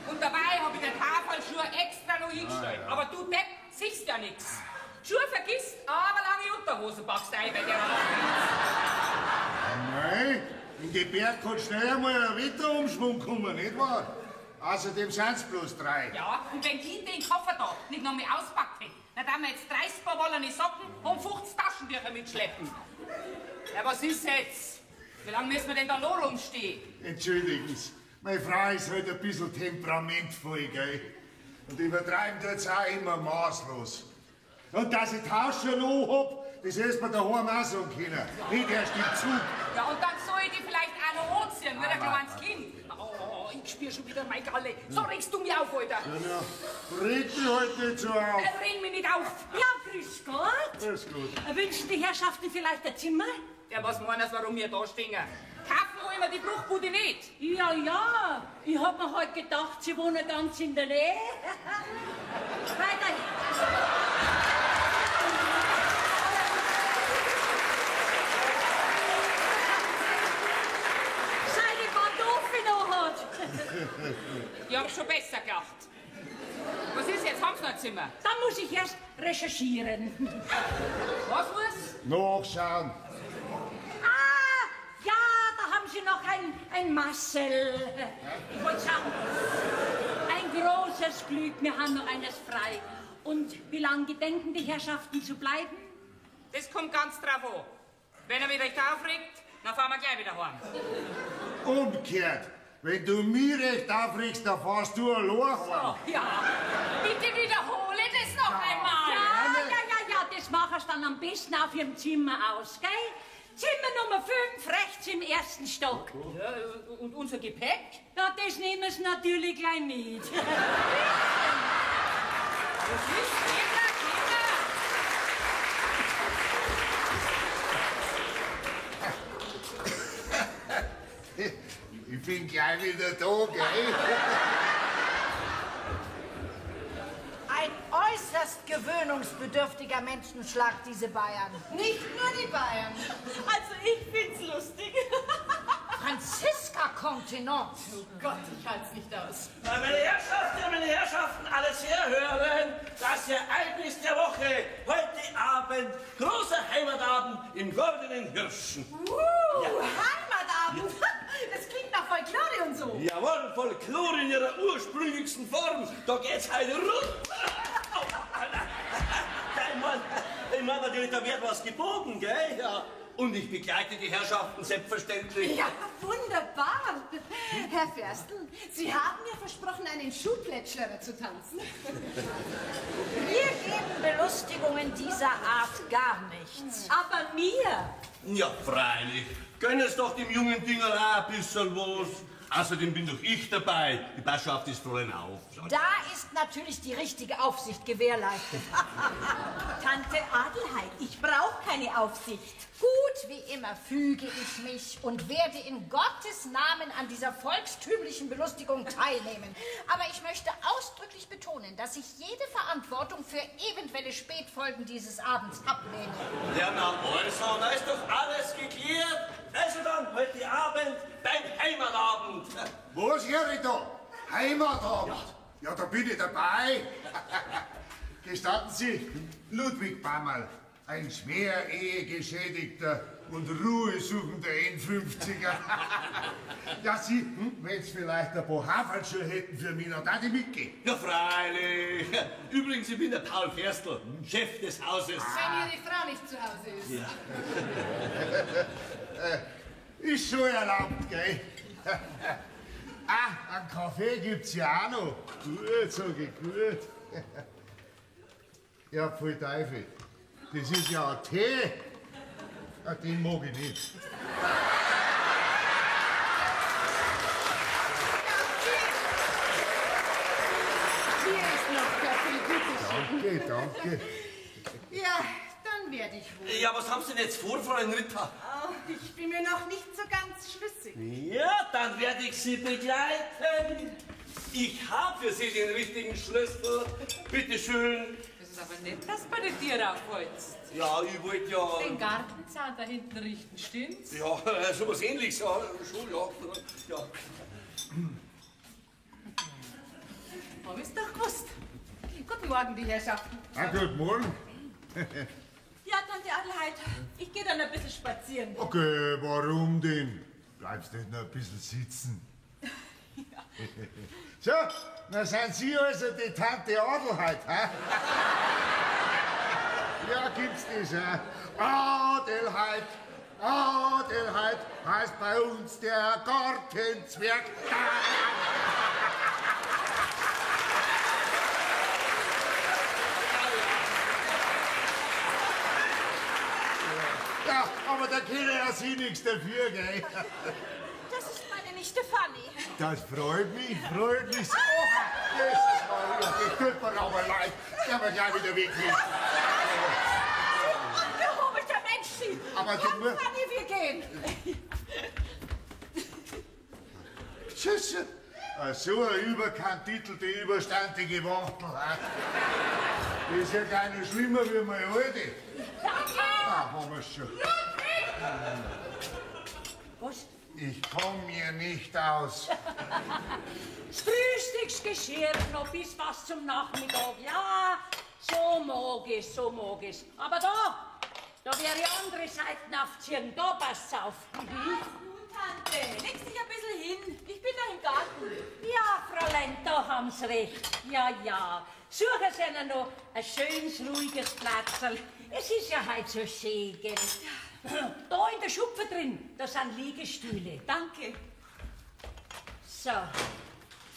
Und dabei habe ich den Haferlschuhe extra noch hingestellt. Aber du Depp, siehst ja nichts. Schuhe vergisst, aber lange Unterhosen packst ein bei der Nein, in die Berg kann schnell einmal ein Wetterumschwung kommen, nicht wahr? Außerdem sind es bloß 3. Ja, und wenn die den Koffer da nicht noch mehr auspacken, dann haben wir jetzt 30 Paar wollene Socken und 50 Taschentücher mitschleppen. Ja, was ist jetzt? Wie lange müssen wir denn da noch rumstehen? Entschuldigen Sie, meine Frau ist halt ein bisschen temperamentvoll, gell? Und übertreiben tut's auch immer maßlos. Und dass ich die Hausschuhe noch hab, das hättest mir daheim auch sagen können. Nicht erst im Zug. Ja, und dann soll ich die vielleicht auch noch anziehen, wie ein kleines Kind. Oh, ich spür schon wieder meine Galle. So regst du mich auf, Alter. Ja, red mich halt nicht so auf. Ring mich nicht auf. Ja, grüß Gott. Alles gut. Wünschen die Herrschaften vielleicht ein Zimmer? Ja, was meinen Sie, warum wir da stehen? Kaufen wollen wir die Bruchbude nicht. Ja, ja. Ich hab mir halt gedacht, Sie wohnen ganz in der Nähe. Weiterhin. Ich hab schon besser gedacht. Was ist jetzt? Haben Sie noch ein Zimmer? Dann muss ich erst recherchieren. Was muss? Nachschauen. Ah, ja, da haben Sie noch ein Marcel. Ich wollte sagen, ein großes Glück, wir haben noch eines frei. Und wie lange gedenken die Herrschaften zu bleiben? Das kommt ganz drauf an. Wenn er mich recht aufregt, dann fahren wir gleich wieder heim. Umgekehrt. Wenn du mich recht aufregst, dann fährst du allein heim. Oh, ja, bitte wiederhole das noch einmal. Ja, das machen Sie dann am besten auf Ihrem Zimmer aus, gell? Zimmer Nummer 5, rechts im 1. Stock. Ja, und unser Gepäck? Ja, das nehmen Sie natürlich gleich mit. Was ist Kinder? Ich bin gleich wieder da, gell? Ein äußerst gewöhnungsbedürftiger Menschenschlag, diese Bayern. Nicht nur die Bayern. Also ich find's lustig. Franziska Contenance. Oh Gott, ich halt's nicht aus. Meine Herrschaften, alles herhören. Das Ereignis der Woche. Heute Abend, großer Heimatabend im Goldenen Hirschen. Heimatabend. Das klingt nach Folklore und so. Jawohl, Folklore in ihrer ursprünglichsten Form. Da geht's heute rund. Ich mein natürlich, da wird was geboten, gell? Ja. Und ich begleite die Herrschaften selbstverständlich. Ja, wunderbar. Herr Ferstl, Sie haben mir versprochen, einen Schuhplätschlerer zu tanzen. Wir geben Belustigungen dieser Art gar nichts. Aber mir. Ja, freilich. Gönn es doch dem jungen Dinger auch ein bisschen was. Außerdem bin doch ich dabei. Die Barschaft ist Fräulein auf. Da ist natürlich die richtige Aufsicht gewährleistet. Tante Adelheid, ich brauche keine Aufsicht. Gut wie immer füge ich mich und werde in Gottes Namen an dieser volkstümlichen Belustigung teilnehmen. Aber ich möchte ausdrücklich betonen, dass ich jede Verantwortung für eventuelle Spätfolgen dieses Abends ablehne. Ja, na also, da ist doch alles geklärt. Also dann, heute Abend beim Heimatabend. Was höre ich da? Heimatabend? Ja, da bin ich dabei. Gestatten Sie, Ludwig Bammerl, ein schwer ehegeschädigter und ruhesuchender N50er. Ja, Sie, wenn Sie vielleicht ein paar Haferlschuhe hätten für mich, dann darf ich mitgehen. Ja, freilich. Übrigens, ich bin der Paul Ferstl, Chef des Hauses. Wenn Ihre Frau nicht zu Hause ist. Ja. Ist schon erlaubt, gell? Einen Kaffee gibt's ja auch noch. Gut, sag ich, gut. Ja, voll Teufel. Das ist ja ein Tee. Den mag ich nicht. Hier ist noch Kaffee, bitte schön. Danke. Ja, dann werde ich wohl. Ja, was haben Sie denn jetzt vor, Fräulein Ritter? Oh, ich bin mir noch nicht so ganz schlüssig. Ja, dann werde ich Sie begleiten. Ich habe für Sie den richtigen Schlüssel. Bitte schön. Das ist aber nett, dass du bei der Tier aufholst. Ja, ich wollte ja... Den Gartenzaun da hinten richten, stimmt's? Ja, sowas Ähnliches, ja, schon, ja. Hab ich's doch gewusst. Guten Morgen, die Herrschaften. Guten Morgen. Ja, Tante Adelheid, ich gehe dann ein bisschen spazieren. Okay, warum denn? Bleibst nicht noch ein bisschen sitzen? So, dann sind Sie also die Tante Adelheid, hä? Ja, gibt's das, hä? Adelheid, Adelheid heißt bei uns der Gartenzwerg. Ja, aber da kann ja Sie nichts dafür, gell? Das ist meine Nichte Fanny. Das freut mich so. Jesus Maria, das tut mir aber leid. Der wird gleich wieder weg. Gehobelter Mensch, Sie. Aber Komm, du- Fanny, wir gehen. Tschüss. So eine überkantitelte, überstandige Wachtel. Das ist ja gar nicht schlimmer wie meine alte. Danke. Haben wir's schon. Was? Ich komm mir nicht aus. Das Frühstücksgeschirr noch bis fast zum Nachmittag. Ja, so mag es, so mag es. Aber da wäre andere Seiten aufziehen. Da passt's auf. Nun, Tante, leg dich ein bisschen hin. Ich bin da im Garten. Ja, Fräulein, da haben Sie recht. Ja. Suchen Sie Ihnen noch ein schönes, ruhiges Platzl. Es ist ja heute so schön, gell? Da in der Schupfe drin, da sind Liegestühle. Danke. So.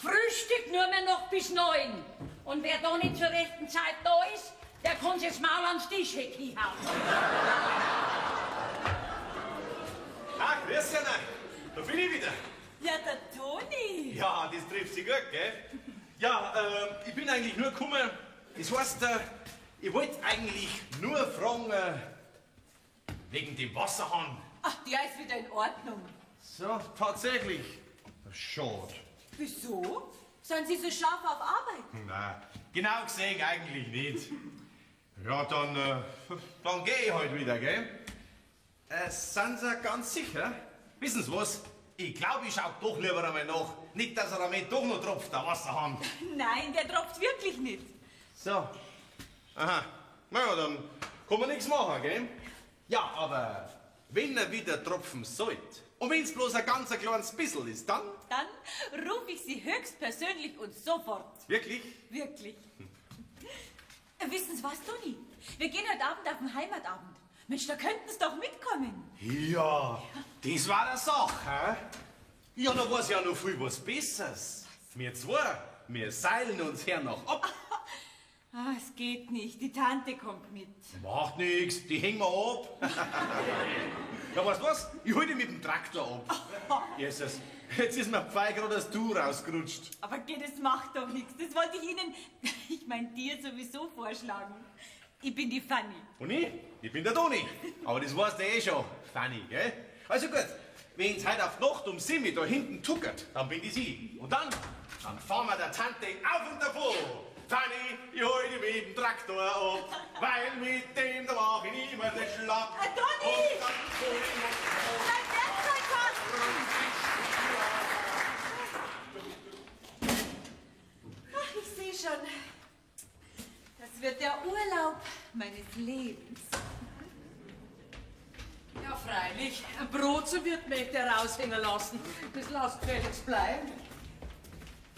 Frühstück nur mehr noch bis 9. Und wer da nicht zur rechten Zeit da ist, der kann sich das Maul ans Tischheck hinhauen. Ah, grüß dich, Anna. Da bin ich wieder. Ja, der Toni. Ja, das trifft sich gut, gell? Ja, ich bin eigentlich nur gekommen. Das heißt, ich wollte eigentlich nur fragen, wegen dem Wasserhahn. Ach, der ist wieder in Ordnung. So, tatsächlich. Schade. Wieso? Sind Sie so scharf auf Arbeit? Nein, genau gesehen eigentlich nicht. Ja, dann gehe ich halt wieder, gell? Sind Sie ganz sicher? Wissen Sie was? Ich glaube, ich schau doch lieber einmal nach. Nicht, dass er damit doch noch tropft, der Wasserhahn. Nein, der tropft wirklich nicht. So. Aha. Na ja, dann kann man nichts machen, gell? Ja, aber wenn er wieder tropfen sollte, und wenn es bloß ein ganz kleines bisschen ist, dann? Dann rufe ich Sie höchstpersönlich und sofort. Wirklich? Wirklich. Wissen Sie was, Toni? Wir gehen heute Abend auf den Heimatabend. Mensch, da könnten Sie doch mitkommen. Ja, das war der Sache, hä? Ja, da war's ja noch viel was Besseres. Wir zwei, wir seilen uns her nach ab. Ah, es geht nicht. Die Tante kommt mit. Macht nix, die hängen wir ab. Ja, weißt du was? Ich hol dich mit dem Traktor ab. Jesus, jetzt ist mir Pfeil gerade das Du rausgerutscht. Aber das macht doch nichts. Das wollte ich Ihnen, ich meine dir sowieso vorschlagen. Ich bin die Fanny. Und ich bin der Toni. Aber das weißt du eh schon, Fanny, gell? Also gut, wenn's heute auf die Nacht um 7 da hinten tuckert, dann bin ich sie. Und dann fahren wir der Tante auf und davor. Fanny, ich hol dich mit dem Traktor ab, weil mit dem da mach ich niemand den Schlag. Toni! Dein Werkzeugkasten! Ach, ich sehe schon. Das wird der Urlaub meines Lebens. Ja, freilich. Ein Brot so wird mich der raushängen lassen. Das lasst gefälligst bleiben.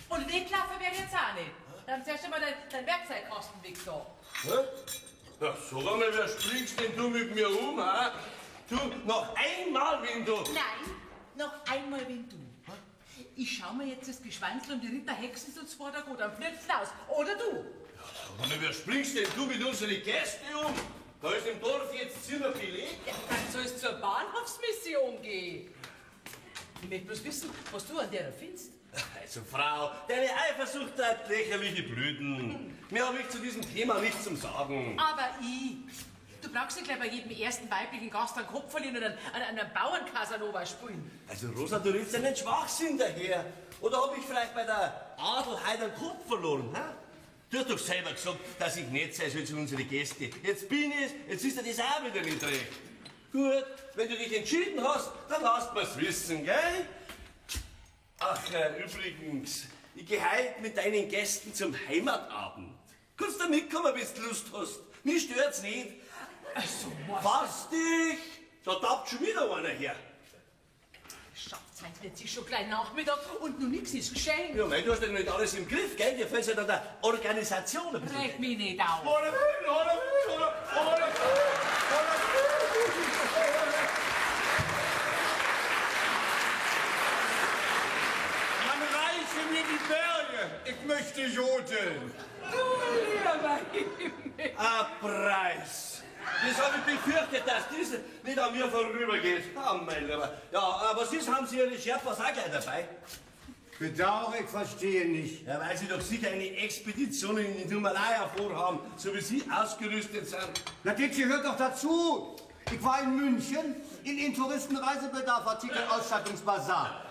Und wegklaffer werde ich jetzt auch nicht. Dann hast du erst einmal dein Werkzeugkasten weg da. Hä? Ja, sag einmal, wer springst denn du mit mir um, ha? Du, noch einmal, wenn du... Nein, noch einmal, wenn du. Ich schau mir jetzt das Geschwanzel und die Ritterhexen so vor der Gut am Flirzen aus. Oder du? Sag einmal, wer springst denn du mit unseren Gästen um? Da ist im Dorf jetzt Zimmer belegt. Ja, dann soll es zur Bahnhofsmission gehen. Ich möchte bloß wissen, was du an der findest. Also, Frau, deine Eifersucht hat lächerliche Blüten. Mehr habe ich zu diesem Thema nichts zum Sagen. Aber du brauchst nicht gleich bei jedem ersten weiblichen Gast einen Kopf verlieren und einen Bauern-Casanova spielen. Also, Rosa, du redest ja nicht Schwachsinn daher. Oder habe ich vielleicht bei der Adelheid einen Kopf verloren, hä? Du hast doch selber gesagt, dass ich nett sein soll zu unseren Gästen. Jetzt bin ich's, jetzt ist dir das auch wieder nicht recht. Gut, wenn du dich entschieden hast, dann lasst mir's wissen, gell? Ach, übrigens, ich gehe heute mit deinen Gästen zum Heimatabend. Kannst du mitkommen, wenn du Lust hast. Mich stört's nicht. Also, Fass dich! Da tappt schon wieder einer her. Schafft's heute wird sich schon gleich Nachmittag und nur nichts ist geschehen. Ja, du hast ja nicht alles im Griff, gell? Dir fällt ja an der Organisation ein bisschen. Reg mich nicht auf. Man reiche mir die Berge. Ich möchte jodeln. Du lieber Himmel. Ein Preis. Das habe ich befürchtet, dass das nicht an mir vorübergeht. Oh, mein Lieber. Ja, was ist, haben Sie Ihre Sherpas auch gleich dabei? Bedauere, ich verstehe nicht. Ja, weil Sie doch sicher eine Expedition in die Himalaya vorhaben, so wie Sie ausgerüstet sind. Na, das gehört doch dazu. Ich war in München in Touristenreisebedarf Artikelausstattungsbasar.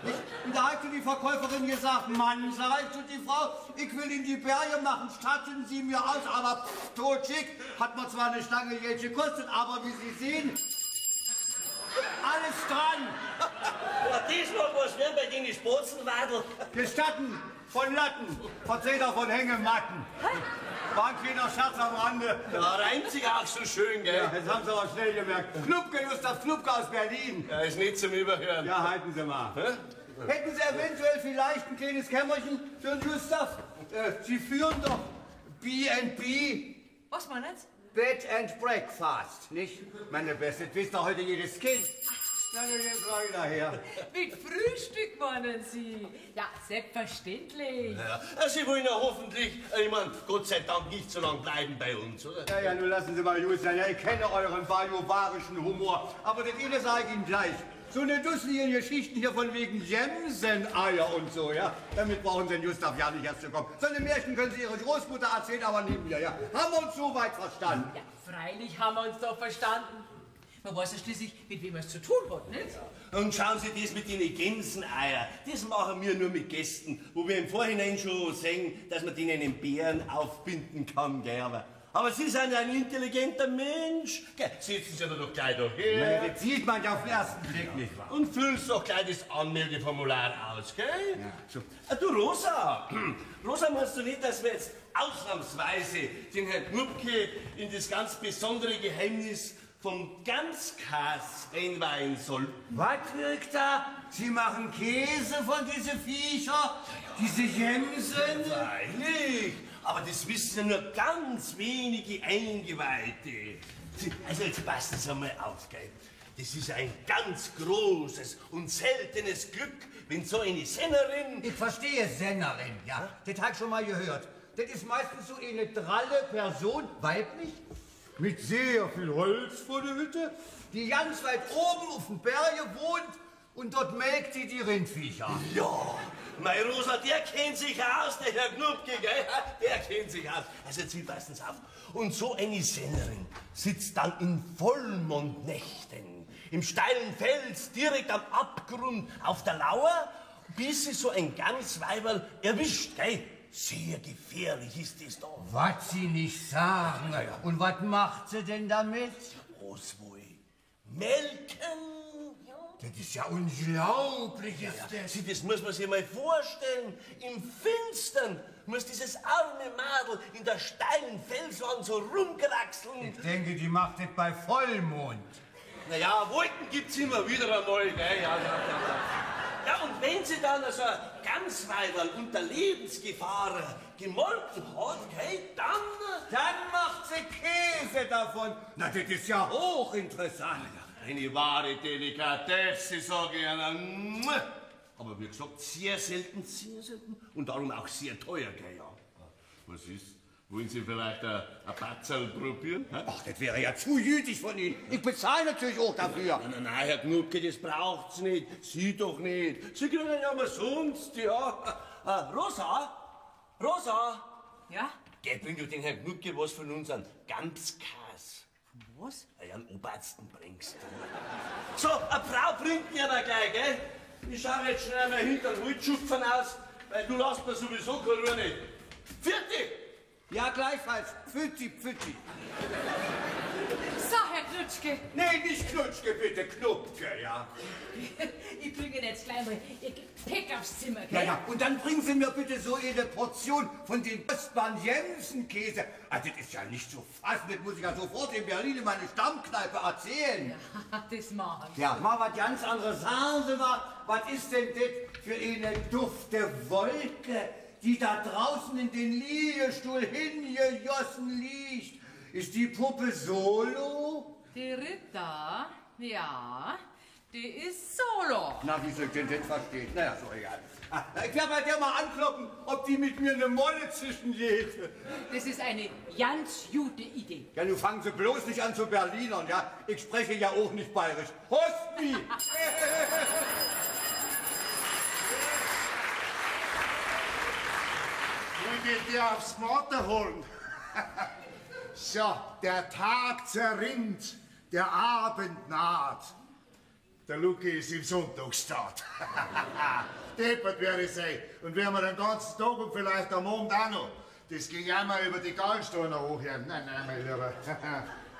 Und da hat die Verkäuferin gesagt, Mann, sag ich, die Frau, ich will in die Berge machen, statten Sie mir aus, aber totschick, hat mir zwar eine Stange Geld gekostet, aber wie Sie sehen, alles dran. Ja, das mag was werden bei den Spatzenwadel. Gestatten von Latten, Vertreter von Hängematten. War ein kleiner Scherz am Rande. Ja, reimt sich auch so schön, gell? Ja, das haben Sie aber schnell gemerkt. Knupke, Gustav Knupke aus Berlin. Ja, ist nicht zum Überhören. Ja, halten Sie mal. Hä? Hätten Sie eventuell vielleicht ein kleines Kämmerchen für den Gustav? Sie führen doch B&B. Was meinen Sie? Bed and Breakfast, nicht? Meine Beste, das wisst doch heute jedes Kind. Na, jetzt war ich daher. Mit Frühstück meinen Sie? Ja, selbstverständlich. Ja, Sie wollen ja hoffentlich, ich mein, Gott sei Dank nicht so lange bleiben bei uns, oder? Ja, nun lassen Sie mal gut sein. Ja, ich kenne euren bajuwarischen Humor. Aber das eine sage ich Ihnen gleich. So eine dusselige Geschichten hier von wegen Jemsen-Eier und so, ja? Damit brauchen Sie den Gustav ja nicht erst zu kommen. So eine Märchen können Sie Ihre Großmutter erzählen, aber neben mir, ja? Haben wir uns so weit verstanden? Ja, freilich haben wir uns doch verstanden. Man weiß ja schließlich, mit wem man es zu tun hat, nicht? Und schauen Sie das mit den Gänseneier. Das machen wir nur mit Gästen, wo wir im Vorhinein schon sehen, dass man denen einen Bären aufbinden kann, gell? Aber Sie sind ja ein intelligenter Mensch. Gell, setzen Sie doch gleich daher. Das sieht man ja auf den ersten Blick nicht, wahr? Und füllen Sie doch gleich das Anmeldeformular aus, gell? Ja, so. Du, Rosa. Rosa, meinst du nicht, dass wir jetzt ausnahmsweise den Herrn Knupke in das ganz besondere Geheimnis vom Ganzkas einweihen soll? Was wirkt da? Sie machen Käse von diesen Viecher? Diese Jemsen? Freilich. Aber das wissen ja nur ganz wenige Eingeweihte. Also jetzt passen Sie einmal auf, gell? Das ist ein ganz großes und seltenes Glück, wenn so eine Sennerin... Ich verstehe Sennerin, ja. Das hab ich schon mal gehört. Das ist meistens so eine dralle Person, weiblich, mit sehr viel Holz vor der Hütte, die ganz weit oben auf dem Berge wohnt und dort melkt sie die Rindviecher. Ja, meine Rosa, der kennt sich aus, der Herr Knupke, gell? Der kennt sich aus. Also jetzt passen Sie auf. Und so eine Sennerin sitzt dann in Vollmondnächten im steilen Fels direkt am Abgrund auf der Lauer, bis sie so ein Gamsweiberl erwischt, gell? Sehr gefährlich ist das da. Was Sie nicht sagen. Ja. Und was macht sie denn damit? Was wohl? Melken? Ja. Das ist ja unglaublich, ist das. Sie, das muss man sich mal vorstellen. Im Finstern muss dieses arme Madel in der steilen Felswand so rumkraxeln. Ich denke, die macht das bei Vollmond. Naja, Wolken gibt's immer wieder einmal, gell? Ja, und wenn sie dann so ein Gamsweiberl unter Lebensgefahr gemolken hat, gell, Dann macht sie Käse davon. Na, das ist ja hochinteressant. eine wahre Delikatesse, sage ich Ihnen. Aber wie gesagt, sehr selten und darum auch sehr teuer, gell, ja. Was ist? Wollen Sie vielleicht ein Batzerl probieren? Hä? Ach, das wäre ja zu jüdisch von Ihnen. Ich bezahle natürlich auch dafür. Nein, Herr Knupke, das braucht's nicht. Sie doch nicht. Sie kriegen ja mal sonst, ja. Rosa? Rosa? Ja? Geh, bring du den Herrn Knupke was von unseren Gamskas. Was? Ja, einen Obersten bringst du. So, eine Frau bringt mir da gleich, gell? Ich schau jetzt schnell mal hinter den Holzschupfen aus, weil du lässt mir sowieso keine Ruhe nicht. Vierte! Ja, gleichfalls. Pfützi, Pfützi. So, Herr Knutschke. Nee, nicht Knutschke, bitte, Knupke, ja. Ich bringe jetzt gleich mal Ihr Gepäck aufs Zimmer, Ja, gell? ja, und dann bringen Sie mir bitte so eine Portion von den kostbaren Jensen-Käse. Also, das ist ja nicht zu fassen, das muss ich ja sofort in Berlin in meine Stammkneipe erzählen. Das machen. Ja, mal was ganz anderes. Sagen Sie mal, was ist denn das für eine dufte Wolke, die da draußen in den Liegestuhl hingejossen liegt? Ist die Puppe Solo? Die Ritter, ja, die ist Solo. Na, wie soll ich denn das verstehen? Naja, so egal. Ich werde bei der mal ankloppen, ob die mit mir eine Molle zwischengeht. Das ist eine ganz gute Idee. Ja, nun fangen Sie bloß nicht an zu Berlinern, ja? Ich spreche ja auch nicht bayerisch. Hospi! Ich will dir aufs Matterhorn. So, der Tag zerrinnt, der Abend naht. Der Luki ist im Sonntagsstaat. Deppert werde ich sein. Und wenn wir den ganzen Tag und vielleicht am Abend auch noch, das ging einmal über die Gallensteiner hochhören. Nein, mein Lieber.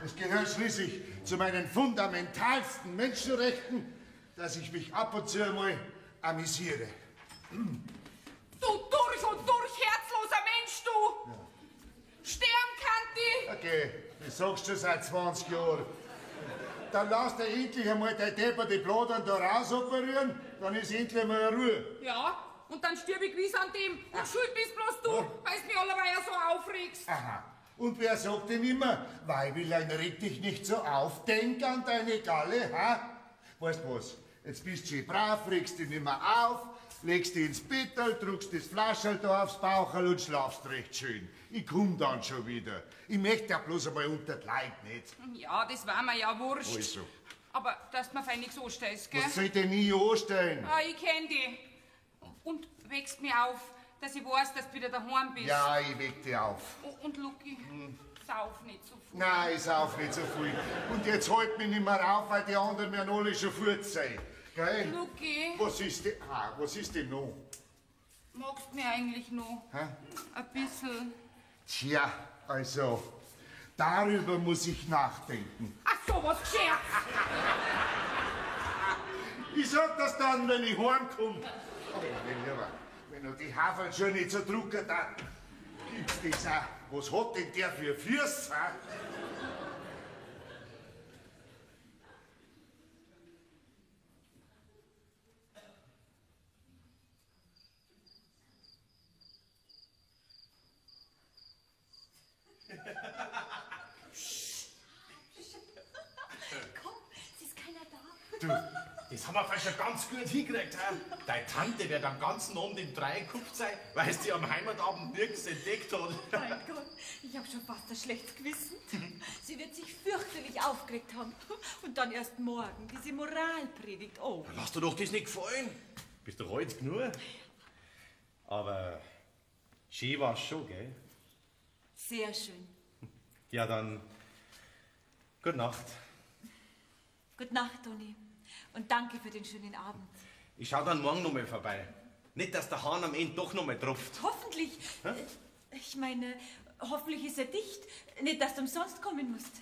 Es gehört schließlich zu meinen fundamentalsten Menschenrechten, dass ich mich ab und zu einmal amüsiere. Du durch und durch herzloser Mensch, du! Ja. Sterben kann die! Okay, das sagst du seit 20 Jahren. Dann lass dir endlich einmal dein depperte Bladern da raus operieren, dann ist endlich mal Ruhe. Ja, und dann stirb ich gewiss an dem. Und schuld bist bloß du, weil du mich allerweil so aufregst. Aha. Und wer sagt denn immer, Weibilein, reg dich nicht so auf, denk an deine Galle, ha? Weißt was, jetzt bist du schön brav, regst dich nicht mehr auf, legst dich ins Bettel, druckst das Flascherl da aufs Baucherl und schlafst recht schön. Ich komm dann schon wieder. Ich möchte ja bloß einmal unter die Leute nicht. Ja, das war mir ja wurscht. Also. Aber dass du mir fein nichts anstellst, gell? Was soll ich denn nie anstellen? Ah, ich kenn die. Und wächst mir auf, dass ich weiß, dass du wieder daheim bist. Ja, ich weck dich auf. Und Luki, sauf nicht so viel. Nein, ich sauf nicht so viel. Und jetzt halt mich nicht mehr auf, weil die anderen werden alle schon fort sein. Gell? Luki, Was ist denn, was ist denn noch? magst du mir eigentlich noch? Hä? Ein bisschen. Tja, also, darüber muss ich nachdenken. Ach so, was geschert. Ich sag das dann, wenn ich heimkomme. Aber mein Lieber, wenn du die Haferl schon nicht so drucken, dann gibt's das auch. Was hat denn der für Füße? Du, das haben wir fast schon ganz gut hingekriegt. He? Deine Tante wird am ganzen Abend im Dreierkupft sein, weil sie am Heimatabend nirgends entdeckt hat. Mein Gott, ich habe schon fast ein schlechtes Gewissen. Sie wird sich fürchterlich aufgeregt haben. Und dann erst morgen diese Moralpredigt. Oh. Lass dir doch das nicht gefallen. Bist du heute genug? Aber schön war's schon, gell? Sehr schön. Ja, dann gute Nacht. Gute Nacht, Toni. Und danke für den schönen Abend. Ich schau dann morgen noch mal vorbei. Nicht, dass der Hahn am Ende doch noch mal tropft. Hoffentlich. Ich meine, hoffentlich ist er dicht. Nicht, dass du umsonst kommen musst.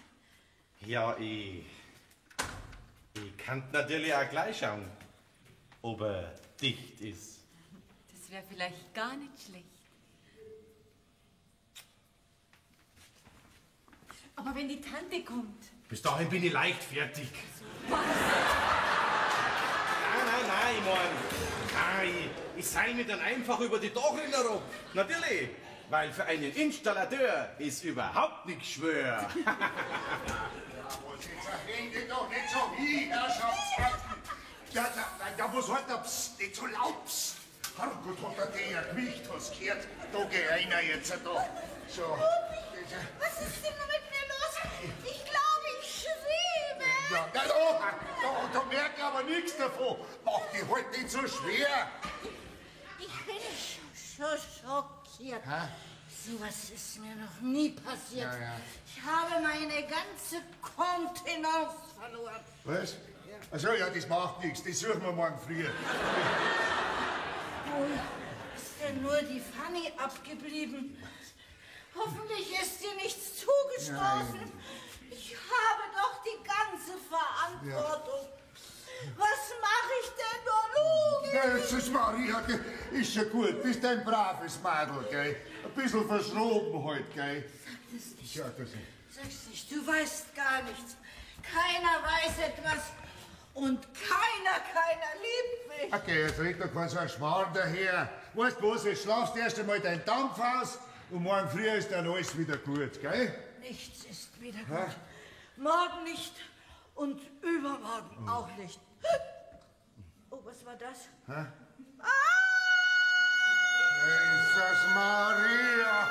Ja, ich kann natürlich auch gleich schauen, ob er dicht ist. Das wäre vielleicht gar nicht schlecht. Aber wenn die Tante kommt... Bis dahin bin ich leicht fertig. Was? Nein, ich ich seil mir dann einfach über die Dachrinne rum. Natürlich, weil für einen Installateur ist überhaupt nichts schwer. Ja, jetzt hängt doch nicht so hin, Herrschaftsfragen. Ja, was hat er? Psst, nicht so laut, psst. Herrgott, hat er dir ein Gewicht, hast du gehört? Da geh einer jetzt da. So. Was ist denn mit mir los? Ich glaube, ich schwebe. Ja, da merke ich aber nichts davon. Mach die halt nicht so schwer. Ich bin schon schockiert. Sowas ist mir noch nie passiert. Ja. Ich habe meine ganze Kontenance verloren. Was? Also ja, das macht nichts. Das suchen wir morgen früh. Wo ist denn nur die Fanny abgeblieben? Hoffentlich ist ihr nichts zugestoßen. Nein. Ich habe doch die ganze Verantwortung. Was mache ich denn nur nun? Ja, jetzt ist Maria, ist schon gut. Bist ein braves Mädel, gell? Ein bisschen verschroben halt, gell? Sag das nicht. Ja, das Sag's nicht, du weißt gar nichts. Keiner weiß etwas und keiner liebt mich. Okay, jetzt regt doch kein so ein Schmarrn daher. Weißt du was, jetzt schlafst erst einmal deinen Dampf aus und morgen früh ist dann alles wieder gut, gell? Nichts ist wieder gut. Morgen nicht und übermorgen auch nicht. Oh, was war das? Jesus Maria!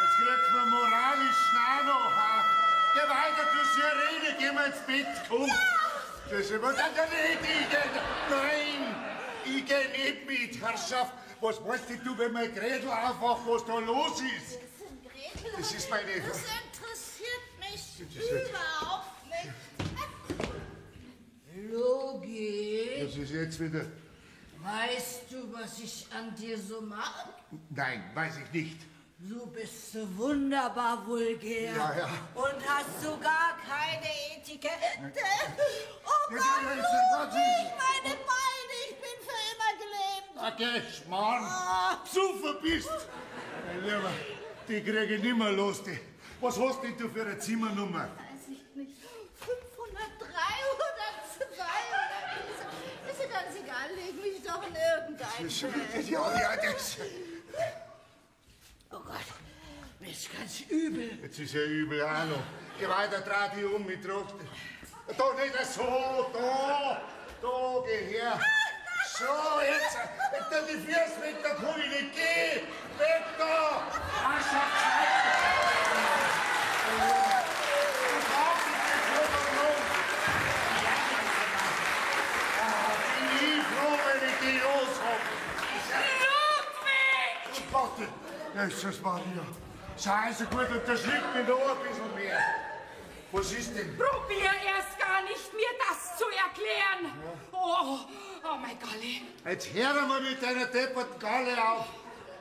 Jetzt kriegt's mir moralisch noch. Geh weiter, du Sirene, geh mal ins Bett, komm. Ja. Das ist immer... Nein, ich geh nicht mit, Herrschaft. Was weißt du, wenn mein Gretel aufwacht, was da los ist? Gretel, Das ist meine... das interessiert mich überhaupt nicht. Logi, Das ist jetzt wieder... weißt du, was ich an dir so mag? Nein, weiß ich nicht. Du bist so wunderbar vulgär Ja. und hast sogar keine Etikette. Oh Ja, Gott, ja, Logi, meine Beine, ich bin für immer gelähmt. Okay, Schmarrn. Besoffen bist. Mein Lieber, die kriege ich nimmer los. Was hast denn du für eine Zimmernummer? Weiß ich nicht. 503 oder 2 oder ist ja ganz egal, leg mich doch in irgendein Feld. Ja, das... Oh Gott, mir ist ganz übel. Jetzt ist ja übel auch noch. Geh weiter, dreh dich um mit Druck. Da nicht so, da, geh her. So, jetzt, wenn du die Füße weg, da kann ich nicht gehen. Weg da! Ich bin froh, wenn ich die los hab. Ludwig! Jesus Maria. Sei so gut und das liegt mir noch ein bisschen mehr. Was ist denn? Probier erst gar nicht, mir das zu erklären. Oh, mein Golli. Jetzt hör mal mit deiner depperten Galle auf.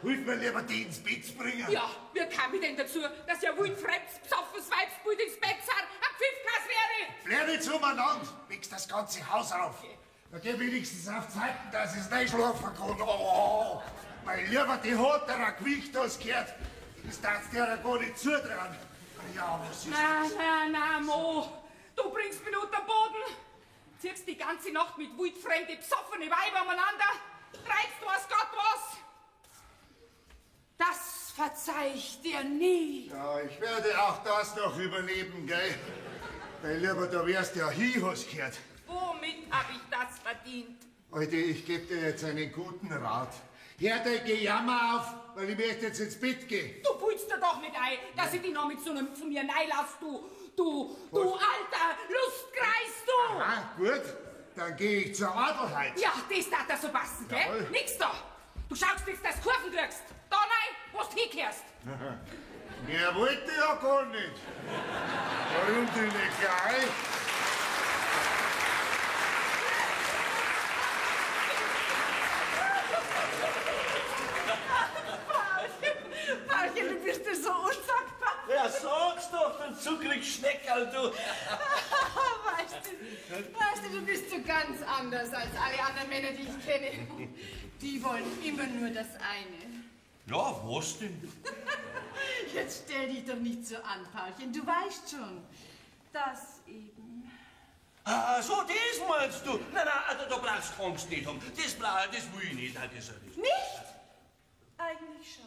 Hilf mir lieber, die ins Bett bringen. Ja, wie kam ich denn dazu, dass ja wildfremdes, psoffes Weibsbild ins Bett sind, ein Pfiffkas wäre? Blär nicht umeinander, wächst das ganze Haus auf. Da geh wenigstens auf Zeiten, dass es nicht schlafen kann. Oh, mein Lieber, die hat er ein Gewicht, das gehört. Das darfst du dir gar nicht zutrauen. Ja, was ist das? Na, Mo, du bringst mich unter den Boden. Ziehst die ganze Nacht mit wildfremde, psoffene Weiber umeinander. Treibst du was Gott was. Das verzeih ich dir nie. Ja, ich werde auch das noch überleben, gell? Mein Lieber, da wärst ja hin, hast gehört. Wo womit habe ich das verdient? Alter, ich gebe dir jetzt einen guten Rat. Hör dein Gejammer auf, weil ich möchte jetzt ins Bett gehen. Du pulst dir doch nicht ein, dass ich dich noch mit so einem zu mir einlass, du alter Lustkreis, du! Ah, gut, dann gehe ich zur Adelheid. Ja, das darf da so passen, gell? Jawohl. Nix da! Du schaust jetzt, dass du Kurven kriegst. Da rein, wo du hinkehrst. Mehr wollte ich ja gar nicht. Warum denn nicht gleich? Paulchen, du bist ja so unsagbar. Ja, sag's doch, du zuckrig Schneckerl, du. Weißt du, du bist so ganz anders als alle anderen Männer, die ich kenne. Die wollen immer nur das eine. Ja, was denn? Jetzt stell dich doch nicht so an, Paulchen. Du weißt schon, das eben. Ah, so, das meinst du? Nein, also, da brauchst du Angst nicht haben. Das will ich nicht. Nein, das nicht. Nicht? Eigentlich schon.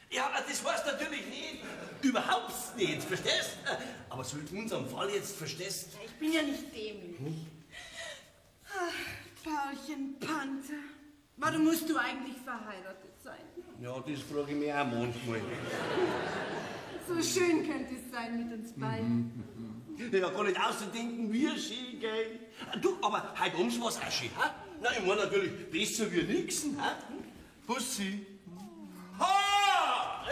Ja, das heißt natürlich nicht. Überhaupt nicht, verstehst? Aber so in unserem Fall jetzt, verstehst? Ich bin ja nicht dämlich. Ach, Paulchen Panther. Warum musst du eigentlich verheiratet sein? Ja, das frage ich mich auch manchmal. So schön könnte es sein mit uns beiden. Ja, gar nicht auszudenken, wie schön, gell? Du, aber heute ums was auch schön, ha? Na, ich meine natürlich besser wie nix, ha? Bussi. Ha!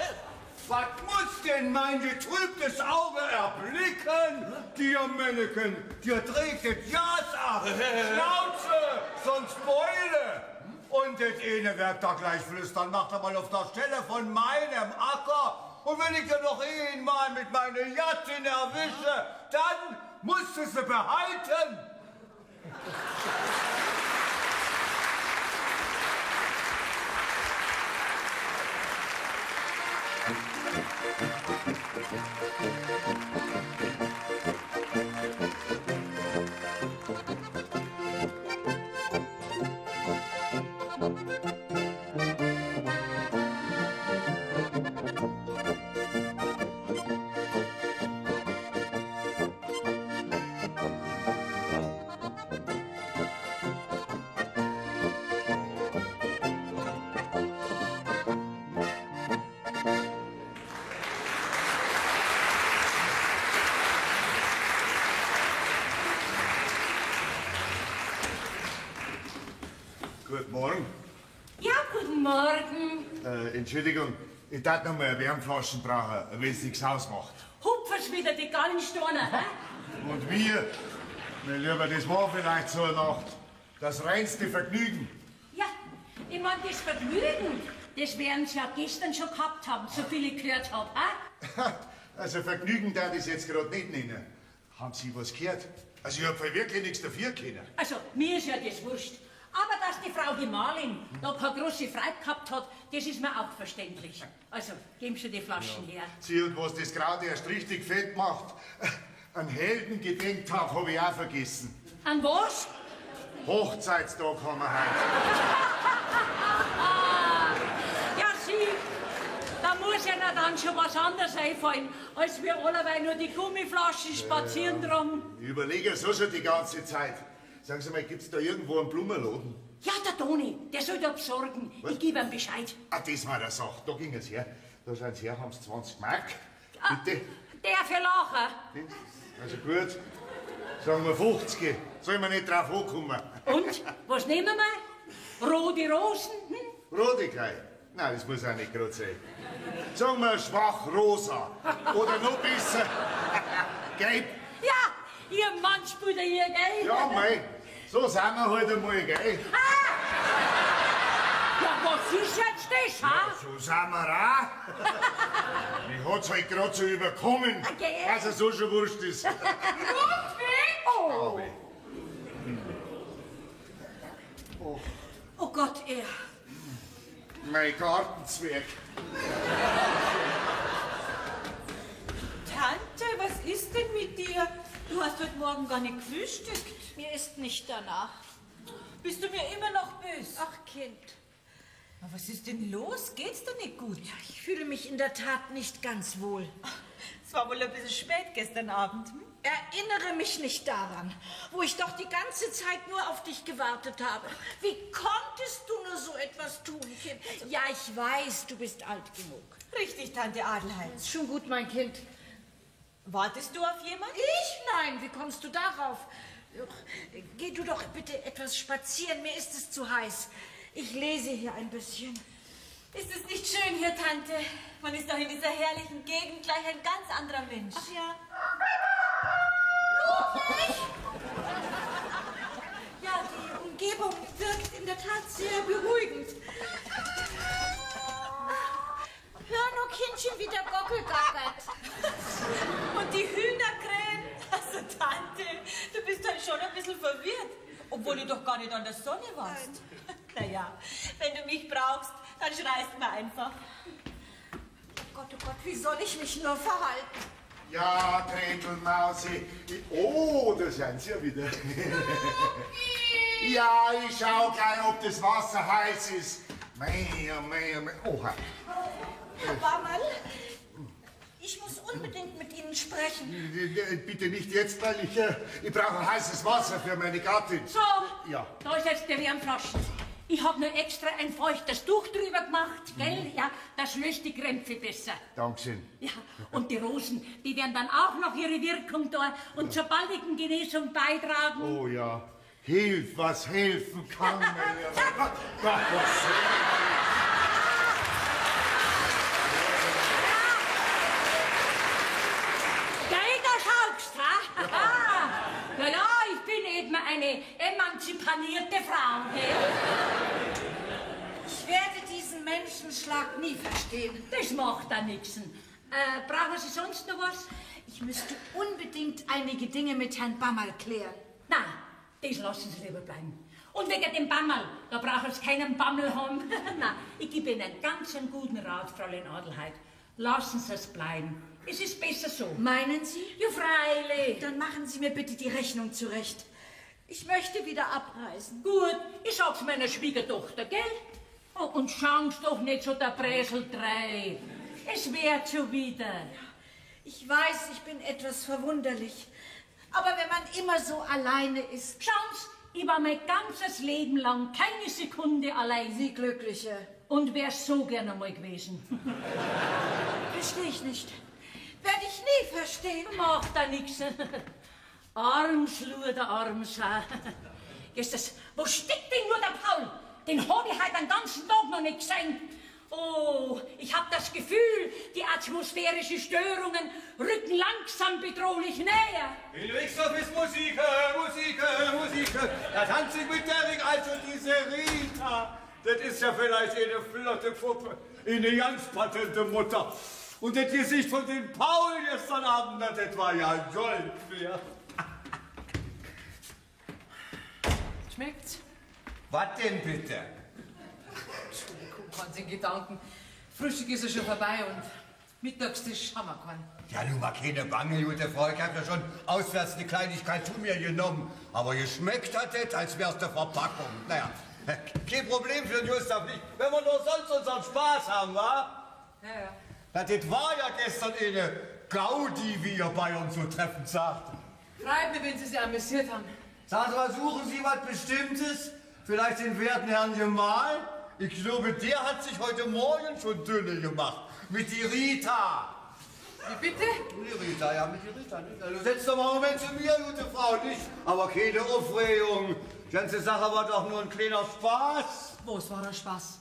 Was muss denn mein getrübtes Auge erblicken? Dir, Männchen, dir trägt das Jas ab. Schnauze, sonst Beule. Und das eine wird da gleich flüstern, macht er mal auf der Stelle von meinem Acker. Und wenn ich dir noch mal mit meiner Jattin erwische, dann musst du sie behalten. Guten Morgen. Ja, guten Morgen. Entschuldigung, ich darf noch mal eine Wärmflaschen brauchen, wenn es nichts ausmacht. Hupferst wieder die Gallensteine, hä? Und wir, mein Lieber, das war vielleicht so eine Nacht. Das reinste Vergnügen. Ja, ich mein, das Vergnügen, das werden Sie ja gestern schon gehabt haben, so viel ich gehört habe, hä? Also Vergnügen darf ich es jetzt gerade nicht nennen. Haben Sie was gehört? Also ich hab wirklich nichts dafür können. Also, mir ist ja das wurscht. Aber dass die Frau Gemahlin da keine große Freude gehabt hat, das ist mir auch verständlich. Also, geben Sie die Flaschen her. Sie, und was das gerade erst richtig fett macht, einen Heldengedenktag habe ich auch vergessen. An was? Hochzeitstag haben wir heute. Ja, Sie, da muss ja dann schon was anderes einfallen, als wir alleweil nur die Gummiflaschen spazieren drum. Ich überlege so schon die ganze Zeit. Sagen Sie mal, gibt's da irgendwo einen Blumenladen? Ja, der Toni, der soll da besorgen. Was? Ich gebe ihm Bescheid. Ah, das war der Sache. Da ging es her. Da sind Sie her, haben Sie 20 Mark. Ah, Bitte. der für Lachen. Also gut. Sagen wir 50. Sollen wir nicht drauf hochkommen? Und, was nehmen wir? Rote Rosen? Hm? Rote gleich. Nein, das muss auch nicht gerade sein. Sagen wir schwach rosa. Oder noch besser. Gelb. Ja, ihr Mann spielt hier, gell? Ja, mei. So sind wir halt einmal, gell? Ja, was ist jetzt das, ha? So sind wir auch. Mich hat's halt gerade so überkommen, Okay. dass es so schon wurscht ist. Oh. Oh Gott, er. Mein Gartenzwerg. Tante, was ist denn mit dir? Du hast heute Morgen gar nicht gefrühstückt. Mir ist nicht danach. Bist du mir immer noch böse? Ach, Kind. Aber was ist denn los? Geht's dir nicht gut? Ich fühle mich in der Tat nicht ganz wohl. Es war wohl ein bisschen spät gestern Abend. Hm? Erinnere mich nicht daran, wo ich doch die ganze Zeit nur auf dich gewartet habe. Wie konntest du nur so etwas tun, Kind? Ja, ich weiß, du bist alt genug. Richtig, Tante Adelheid. Ist schon gut, mein Kind. Wartest du auf jemanden? Ich? Nein, wie kommst du darauf? Geh du doch bitte etwas spazieren, mir ist es zu heiß. Ich lese hier ein bisschen. Ist es nicht schön hier, Tante? Man ist doch in dieser herrlichen Gegend gleich ein ganz anderer Mensch. Ach ja. Ja, die Umgebung wirkt in der Tat sehr beruhigend. Hör nur, Kindchen, wie der Gockel gackert. Und die Hühner krähen. Also, Tante, du bist halt schon ein bisschen verwirrt. Obwohl du doch gar nicht an der Sonne warst. Naja, wenn du mich brauchst, dann schreist mir einfach. Oh Gott, wie soll ich mich nur verhalten? Ja, Trändelmausi. Oh, da sind sie ja wieder. Ja, ich schau gleich, ob das Wasser heiß ist. Mei. Oha. Herr Bammerl, ich muss unbedingt mit Ihnen sprechen. Bitte nicht jetzt, weil ich brauche heißes Wasser für meine Gattin. So, Ja. da ist jetzt der Wärmflaschen. Ich habe nur extra ein feuchtes Tuch drüber gemacht, gell? Ja, das löst die Krämpfe besser. Dankeschön. Ja, und die Rosen, die werden dann auch noch ihre Wirkung da und zur baldigen Genesung beitragen. Oh ja. Hilf, was helfen kann. Gott, Ja, ich bin eben eine emanzipierte Frau, gell? Ich werde diesen Menschenschlag nie verstehen. Das macht da nichts. Brauchen Sie sonst noch was? Ich müsste unbedingt einige Dinge mit Herrn Bammerl klären. Na, das lassen Sie lieber bleiben. Und wegen dem Bammel, da brauchen Sie keinen Bammel haben. Na, ich gebe Ihnen einen ganz guten Rat, Fräulein Adelheid. Lassen Sie es bleiben. Es ist besser so. Meinen Sie? Ja, freilich. Dann machen Sie mir bitte die Rechnung zurecht. Ich möchte wieder abreisen. Gut, ich sag's meiner Schwiegertochter, gell? Oh, und schau's doch nicht so der Bresel drei. Es wird schon wieder. Ich weiß, ich bin etwas verwunderlich. Aber wenn man immer so alleine ist... Schau's, ich war mein ganzes Leben lang keine Sekunde allein. Sie Glückliche. Und wär's so gern einmal gewesen. Verstehe ich nicht. Werde ich nie verstehen. Macht da nix. Armslur, der Armsau. Wo steckt denn nur der Paul? Den hab ich heute den ganzen Tag noch nicht gesehen. Oh, ich hab das Gefühl, die atmosphärischen Störungen rücken langsam bedrohlich näher. In Rixdorf ist Musik. Da tanzt ich mit der Ring, also diese Rita. Das ist ja vielleicht eine flotte Puppe, eine ganz patente Mutter. Und das Gesicht von dem Paul gestern Abend, das war ja Gold wert. Schmeckt's? Was denn bitte? Entschuldigung, ganz in Gedanken. Frühstück ist ja schon vorbei und Mittagstisch haben wir keinen. Ja, du mal keine Bange, gute Frau. Ich hab ja schon auswärts eine Kleinigkeit zu mir genommen. Aber geschmeckt hat das, als wär's der Verpackung. Naja, kein Problem für den Gustav nicht. Wenn wir nur sonst unseren Spaß haben, wa? Ja. Das war ja gestern eine Gaudi, wie ihr bei uns so treffend sagt. Freut mich, wenn Sie sich amüsiert haben. Sagen Sie mal, suchen Sie was Bestimmtes? Vielleicht den werten Herrn Gemahl? Ich glaube, der hat sich heute Morgen schon dünne gemacht. Mit die Rita. Wie bitte? Die Rita, ja, mit die Rita. Nicht? Also setz doch mal einen Moment zu mir, gute Frau, nicht? Aber keine Aufregung. Die ganze Sache war doch nur ein kleiner Spaß. Wo es war der Spaß?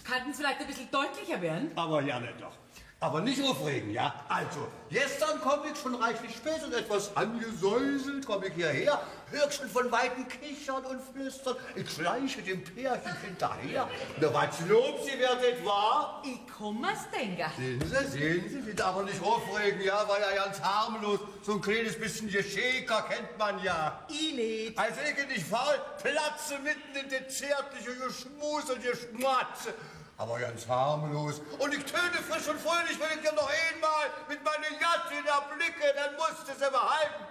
Könnten Sie vielleicht ein bisschen deutlicher werden? Aber gerne doch. Aber nicht aufregen, ja? Also, gestern komme ich schon reichlich spät und etwas angesäuselt, komme ich hierher, hör schon von Weitem kichern und flüstern. Ich schleiche dem Pärchen hinterher. Na, was lobt Sie, wer das war? Ich komm mir's denken. Sehen Sie, bitte aber nicht aufregen, ja? War ja ganz harmlos. So ein kleines bisschen Geschäker kennt man ja. Ich nicht. Also ich nicht faul, platze mitten in den zärtliche Geschmus und Geschmatze. Aber ganz harmlos. Und ich töne frisch und fröhlich, wenn ich ja noch einmal mit meiner Gattin erblicke, dann musste sie behalten.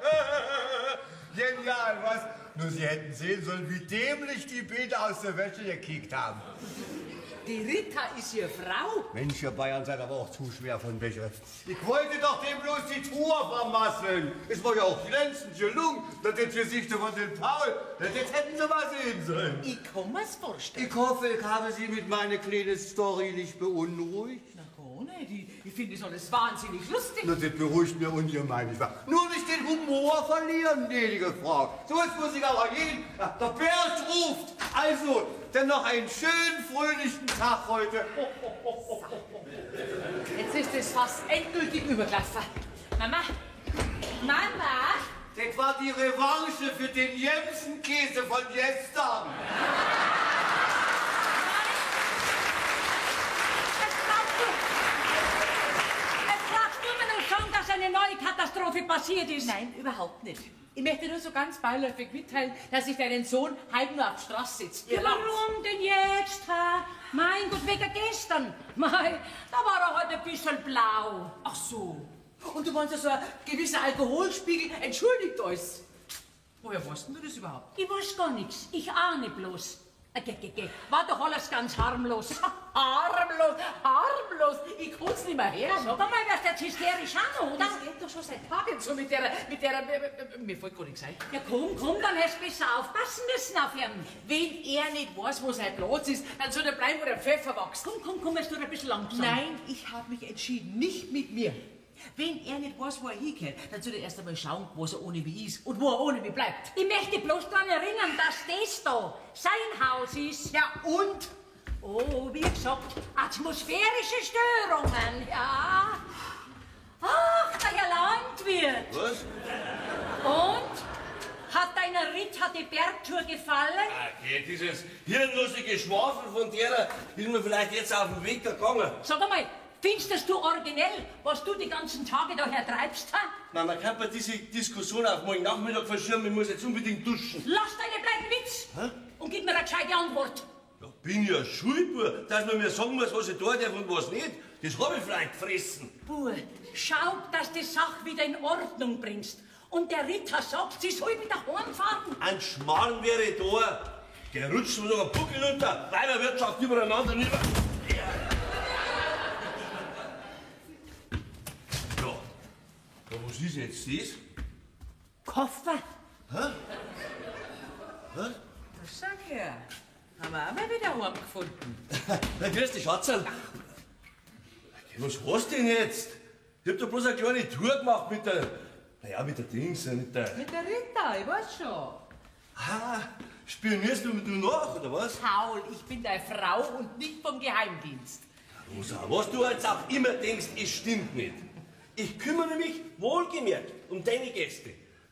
Genial, was? Nur Sie hätten sehen sollen, wie dämlich die Bilder aus der Wäsche gekickt haben. die Rita ist Ihre Frau. Mensch, ihr Bayern seid aber auch zu schwer von Begriff. Ich wollte doch dem bloß die Tour vermasseln. Es war ja auch glänzend gelungen. Das Gesicht von dem Paul. Das hätten Sie mal sehen sollen. Ich kann mir's vorstellen. Ich hoffe, ich habe Sie mit meiner kleinen Story nicht beunruhigt. Na gar nicht. Ich finde das alles wahnsinnig lustig. Das beruhigt mir ungemein, nicht wahr? Nur nicht den Humor verlieren, gnädige Frau. So ist muss ich aber gehen. Ja, der Berg ruft. Also, dann noch einen schönen, fröhlichen Tag heute. Jetzt ist es fast endgültig übergelaufen. Mama? Mama? Das war die Revanche für den Jensen-Käse von gestern. Dass eine neue Katastrophe passiert ist. Nein, überhaupt nicht. Ich möchte nur so ganz beiläufig mitteilen, dass ich deinen Sohn halb nur auf der Straße sitzt. Ja, warum denn jetzt, Herr? Mein Gott, wegen gestern. Mei, da war er halt ein bisschen blau. Ach so. Und du meinst, dass so ein gewisser Alkoholspiegel entschuldigt alles. Woher weißt du das überhaupt? Ich weiß gar nichts. Ich ahne bloß. War doch alles ganz harmlos. Harmlos, harmlos. Ich kann's nicht mehr her. Sag mal, wirst du jetzt hysterisch an, oder? Das geht doch schon seit Tagen so mit der, mir fällt gar nichts ein. Ja, komm, dann hättest du besser aufpassen müssen auf ihn. Wenn er nicht weiß, wo sein Platz ist, dann soll er bleiben, wo der Pfeffer wächst. Komm, es tut ein bisschen langsam. Nein, ich habe mich entschieden, nicht mit mir. Wenn er nicht weiß, wo er hingehört, dann soll er erst einmal schauen, wo er ohne mich ist und wo er ohne mich bleibt. Ich möchte bloß daran erinnern, dass das da sein Haus ist. Ja, und? Oh, wie gesagt, atmosphärische Störungen, ja. Ach, der Herr Landwirt. Was? Und? Hat deiner Rita die Bergtour gefallen? Okay, dieses hirnlose Geschwafel von der ist mir vielleicht jetzt auf den Weg gegangen. Sag einmal, findest du originell, was du die ganzen Tage daher treibst, ha? Mama, kann man diese Diskussion auf morgen Nachmittag verschieben? Ich muss jetzt unbedingt duschen. Lass deine blöden Witz und gib mir eine gescheite Antwort. Ja, bin ja Schulbub, dass man mir sagen muss, was ich da darf und was nicht. Das hab ich vielleicht gefressen. Bub, schau, dass du die Sache wieder in Ordnung bringst. Und der Ritter sagt, sie soll wieder heimfahren. Ein Schmarrn wäre da. Der rutscht mir noch einen Buckel runter, Weiberwirtschaft übereinander nieder. Ja, was ist jetzt das? Koffer. Hä? Was? Was sag ich? Haben wir auch mal wieder heimgefunden. Na, grüß dich, Schatzerl. Was hast du denn jetzt? Ich hab da bloß eine kleine Tour gemacht mit der... Naja, mit der Dings, mit der... Mit der Rita, ich weiß schon. Ah, spionierst du nach, oder was? Paul, ich bin deine Frau und nicht vom Geheimdienst. Rosa, was du jetzt auch immer denkst, es stimmt nicht. Ich kümmere mich wohlgemerkt um deine Gäste.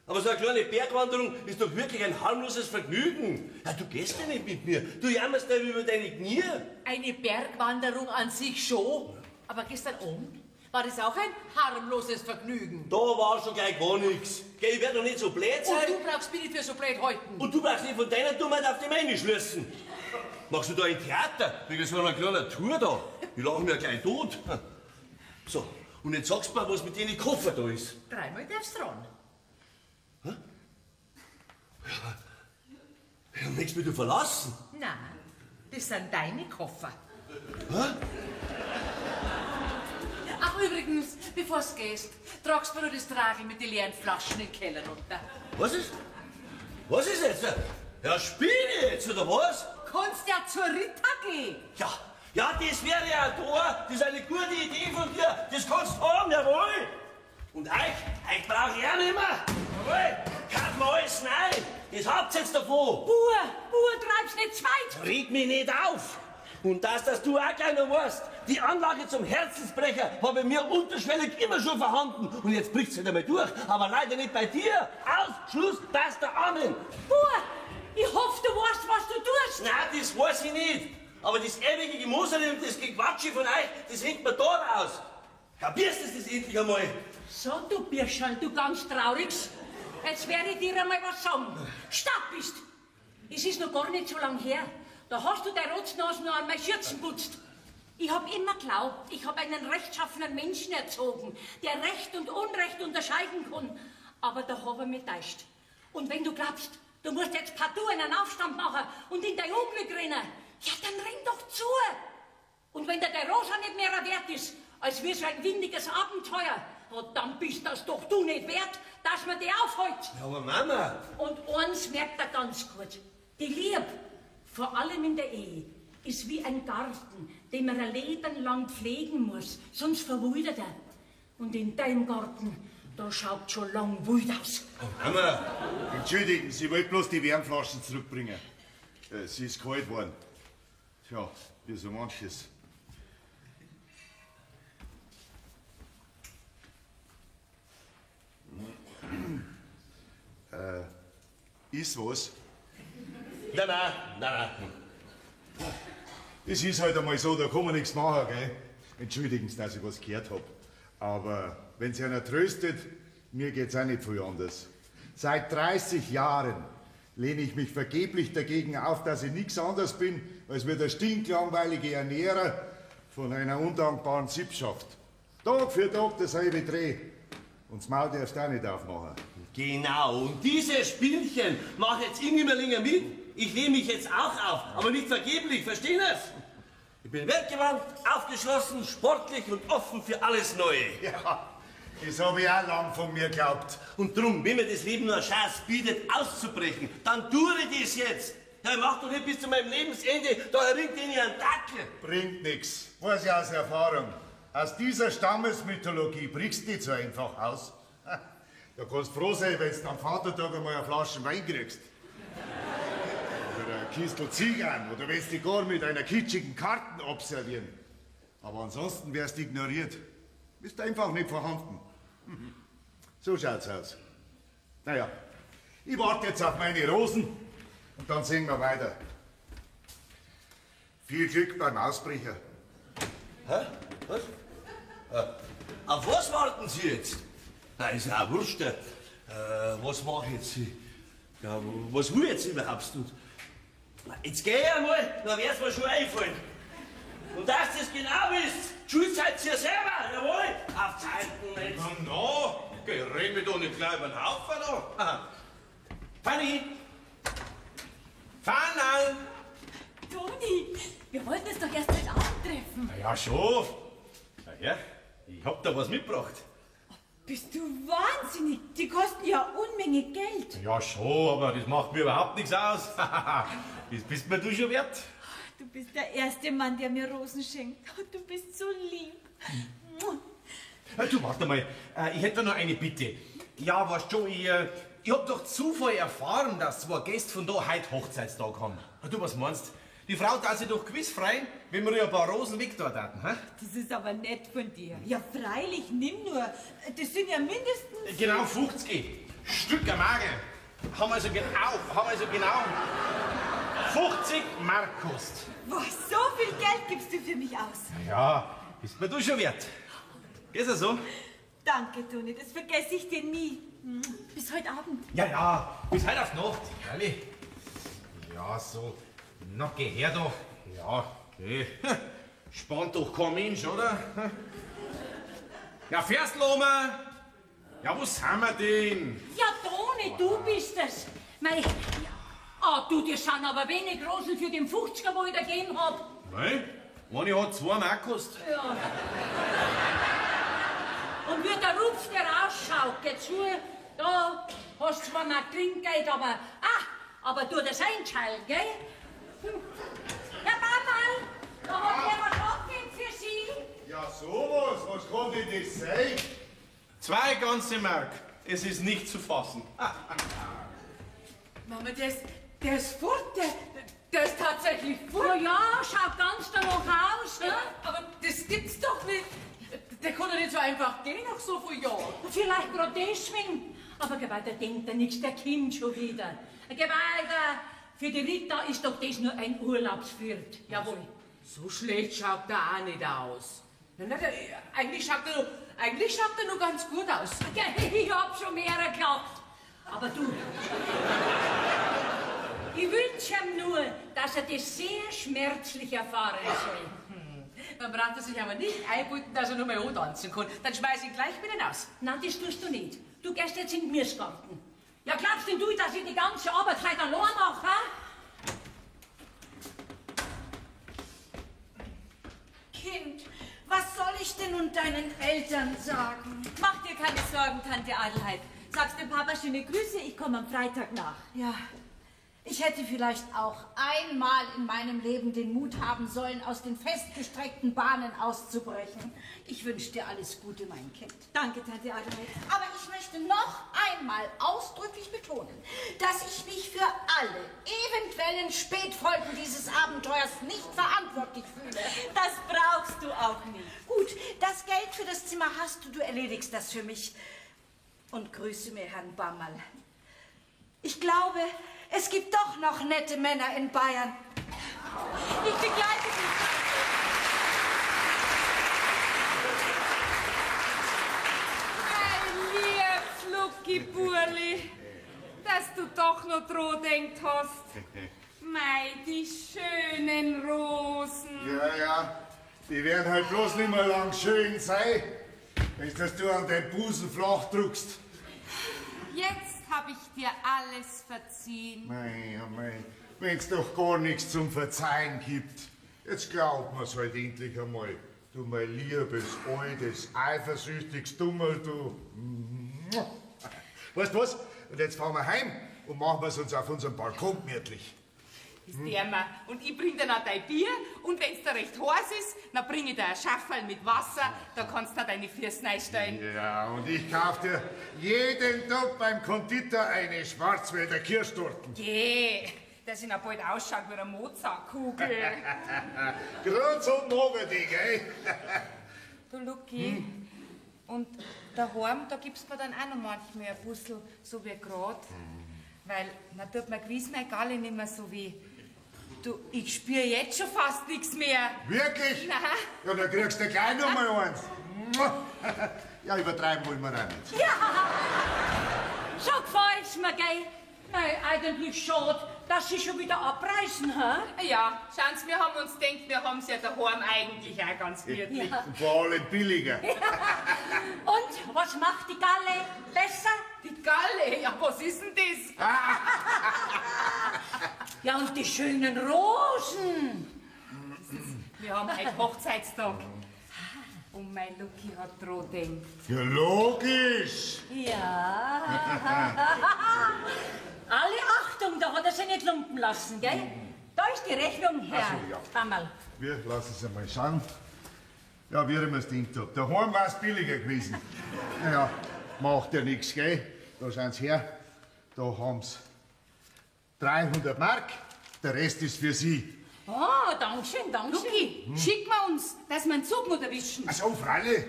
Aber so eine kleine Bergwanderung ist doch wirklich ein harmloses Vergnügen. Ja, du gehst ja nicht mit mir. Du jammerst ja über deine Knie. Eine Bergwanderung an sich schon, aber gestern Abend war das auch ein harmloses Vergnügen. Da war schon gleich gar nichts. Geh, ich werde doch nicht so blöd sein. Und du brauchst mich nicht für so blöd halten. Und du brauchst nicht von deiner Dummheit auf die meine schließen. Machst du da ein Theater wegen so einer kleinen Tour da? Ich lache mir gleich tot. So, und jetzt sagst du mir, was mit denen Koffer da ist. Dreimal darfst du dran. Ich hab nichts mit dir verlassen. Nein, das sind deine Koffer. Hä? Ach, übrigens, bevor du gehst, tragst du mir nur das Tragel mit den leeren Flaschen in den Keller runter. Was ist? Was ist jetzt? Ja, spiele jetzt, oder was? Kannst ja zur Rita gehen. Ja, das wäre ja ein Tor. Das ist eine gute Idee von dir. Das kannst du haben, jawohl. Und euch brauche ich auch nicht mehr. Jawohl, kauft mir alles rein. Das habt ihr jetzt davon. Bub, treib's nicht zweit. Reg mich nicht auf. Und dass du auch gleich noch weißt, die Anlage zum Herzensbrecher war bei mir unterschwellig immer schon vorhanden. Und jetzt bricht's wieder mal durch, aber leider nicht bei dir. Aus, Schluss, basta, Amen. Bub, ich hoffe, du weißt, was du tust. Nein, das weiß ich nicht. Aber das ewige Gemosere und das Gequatsche von euch, das hängt mir da raus. Kapierst du das endlich einmal? So, du Birschel, du ganz Trauriges. Jetzt werde ich dir einmal was sagen. Stopp bist. Es ist noch gar nicht so lang her. Da hast du deine Rotznase noch an meine Schürzen putzt. Ich hab immer geglaubt, ich hab einen rechtschaffenen Menschen erzogen, der Recht und Unrecht unterscheiden kann. Aber da hab ich mich täuscht. Und wenn du glaubst, du musst jetzt partout einen Aufstand machen und in dein Unglück rennen, ja, dann renn doch zu. Und wenn der Rosa nicht mehr wert ist, als wie so ein windiges Abenteuer, dann bist das doch du nicht wert, dass man die aufhält. Ja, aber Mama. Und eins merkt er ganz gut. Die Liebe, vor allem in der Ehe, ist wie ein Garten, den man ein Leben lang pflegen muss, sonst verwildert er. Und in deinem Garten, da schaut schon lang wild aus. Mama. Entschuldigen, Sie wollte bloß die Wärmflaschen zurückbringen. Sie ist kalt worden. Tja, wie so manches. Ist was? Nein. Es ist halt einmal so, da kann man nichts machen, gell? Entschuldigen Sie, dass ich was gehört hab. Aber wenn Sie einer tröstet, mir geht's auch nicht viel anders. Seit 30 Jahren lehne ich mich vergeblich dagegen auf, dass ich nichts anderes bin, als wie der stinklangweilige Ernährer von einer undankbaren Sippschaft. Tag für Tag derselbe Dreh. Und das Maul darfst du auch nicht aufmachen. Genau, und dieses Spielchen macht jetzt Ingemerlinger mit. Ich lehne mich jetzt auch auf, aber nicht vergeblich, verstehen Sie? Ich bin weltgewandt, aufgeschlossen, sportlich und offen für alles Neue. Ja, das habe ich auch lang von mir geglaubt. Und drum, wenn mir das Leben nur eine Chance bietet, auszubrechen, dann tue ich das jetzt. Ja, ich mach doch nicht bis zu meinem Lebensende, da erringt den einen Dackel. Bringt nix. Weiß ich aus Erfahrung. Aus dieser Stammesmythologie brichst du nicht so einfach aus. Da kannst du froh sein, wenn du am Vatertag einmal eine Flasche Wein kriegst. Oder ein Kistel Zigarren. Oder wenn du dich gar mit einer kitschigen Karten observieren. Aber ansonsten wärst du ignoriert. Bist einfach nicht vorhanden. So schaut's aus. Naja, ich warte jetzt auf meine Rosen und dann sehen wir weiter. Viel Glück beim Ausbrecher. Hä? Was? Auf was warten Sie jetzt? Na, ist ja auch wurscht. Was mache ich jetzt? Ja, was will ich jetzt überhaupt? Jetzt geh ich einmal, dann wird's mir schon einfallen. Und dass das genau ist, die Schuld seid ihr selber, jawohl, auf Zeiten jetzt. Na, red mich doch nicht gleich über den Haufen da. Aha. Fanny! Fanny! Toni, wir wollten uns doch erst heute Abend treffen. Na ja, schon. Na ja, ich hab da was mitgebracht. Bist du wahnsinnig? Die kosten ja Unmenge Geld. Ja, schon, aber das macht mir überhaupt nichts aus. Das bist mir du schon wert. Du bist der erste Mann, der mir Rosen schenkt. Und du bist so lieb. Du, warte mal, ich hätte noch eine Bitte. Ja, weißt du, ich hab durch Zufall erfahren, dass zwei Gäste von da heute Hochzeitstag haben. Du, was meinst? Die Frau darf sich doch gewiss freuen, wenn wir ihr ein paar Rosen wegtorten, hä? Das ist aber nett von dir. Ja, freilich, nimm nur. Das sind ja mindestens... Genau 50 Stück am Magen. Haben also genau 50 Mark kostet. Was, so viel Geld gibst du für mich aus? Ja, ist mir du schon wert. Ist das so? Danke, Toni, das vergesse ich dir nie. Bis heute Abend. Ja, bis heute auf Nacht. Ehrlich. Ja, so. Na, geh her doch. Ja, geh. Spannt doch kein Mensch, oder? Ja, fährst Loma? Ja, wo sind wir denn? Ja, Toni, du bist es. Mei, du, das sind aber wenig Rosen für den 50er, wo ich da gegeben hab. Nein, eine hat 2 Mark gekostet. Ja. Und wie der Rupf der ausschaut, geh zu, da hast zwar noch Trinkgeld, aber tu das einschalten, gell? Herr Baumann, da hat er was abgegeben für Sie. Ja, sowas, was kann denn das sein? 2 ganze Mark. Es ist nicht zu fassen. Mama, der ist fort, der ist tatsächlich fort. Ja, schaut ganz danach aus, ne? Aber das gibt's doch nicht. Der kann doch nicht so einfach gehen nach so vielen Jahren. Vielleicht gerade deswegen. Aber weiter denkt er nichts, der kommt schon wieder. Weiter, für die Rita ist doch das nur ein Urlaubswirt. Jawohl. So schlecht schaut der auch nicht aus. Eigentlich schaut er nur ganz gut aus. Ich hab schon mehr geglaubt. Aber du, ich wünsche ihm nur, dass er das sehr schmerzlich erfahren soll. Dann braucht er sich aber nicht einbilden, dass er nur mal tanzen kann. Dann schmeiß ich ihn gleich wieder raus. Nein, das tust du nicht. Du gehst jetzt in den Gemüsegarten. Ja, glaubst denn du, dass ich die ganze Arbeit heute allein mache? und deinen Eltern sagen. Mach dir keine Sorgen, Tante Adelheid. Sagst dem Papa schöne Grüße, ich komme am Freitag nach. Ja, ich hätte vielleicht auch einmal in meinem Leben den Mut haben sollen, aus den festgestreckten Bahnen auszubrechen. Ich wünsche dir alles Gute, mein Kind. Danke, Tante Adelheid. Aber ich möchte noch einmal ausdrücklich betonen, dass ich mich für alle eventuellen Spätfolgen dieses Abenteuers nicht verantwortlich fühle. Das brauchst du auch nicht. Gut, das Geld für das Zimmer hast du, du erledigst das für mich. Und grüße mir Herrn Bammerl. Ich glaube, es gibt doch noch nette Männer in Bayern. Ich begleite dich. Mein liebes Lucki-Burli, dass du doch noch dran denkt hast. Mei, die schönen Rosen. Ja, die werden halt bloß nicht mehr lang schön sein, wenn du an den Busen flach drückst. Jetzt hab ich dir alles verziehen. Mei, wenn's doch gar nichts zum Verzeihen gibt. Jetzt glaubt mir's halt endlich einmal. Du mein liebes, altes, eifersüchtiges Dummel, du. Weißt du was? Und jetzt fahren wir heim und machen wir's uns auf unserem Balkon gemütlich. Ist der mal. Und ich bring dir noch dein Bier und wenn's da recht heiß ist, dann bring ich dir ein Schafferl mit Wasser, da kannst du deine Füße reinstellen. Ja, und ich kauf dir jeden Tag beim Konditor eine Schwarzwälder Kirschtorten. Geh, dass ich noch bald ausschaut wie eine Mozartkugel. Gerade so oben die, gell? Du Luki, und daheim, da gibst mir dann auch noch manchmal ein Bussel, so wie grad. Weil, man tut mir gewiss meine Galle nicht mehr so weh. Du, ich spüre jetzt schon fast nichts mehr. Wirklich? Nein. Ja, dann kriegst du gleich noch mal eins. Ja, übertreiben wollen wir auch nicht. Ja, so gefällt's mir, gell? Nein, eigentlich schade, dass Sie schon wieder abreisen, hä? Ja, schauen Sie, wir haben uns gedacht, wir haben es ja daheim eigentlich auch ganz gemütlich. Ja. Und vor allem billiger. Und, was macht die Galle besser? Die Galle, ja, was ist denn das? Ja, und die schönen Rosen. Wir haben heute Hochzeitstag. Und mein Luki hat dran gedacht. Ja, logisch. Ja. Alle Achtung, da hat er sich nicht lumpen lassen, gell? Da ist die Rechnung, Herr Ach so, ja. Bammerl. Wir lassen es einmal schauen. Ja, wie ich mir's gedacht hab. Daheim war's billiger gewesen. Naja, macht ja nichts, gell? Da schauen Sie her. Da haben's 300 Mark. Der Rest ist für Sie. Oh, Dankeschön, Dankeschön. Luki, schick mal uns, dass wir einen Zug noch erwischen. Ach so, Freile.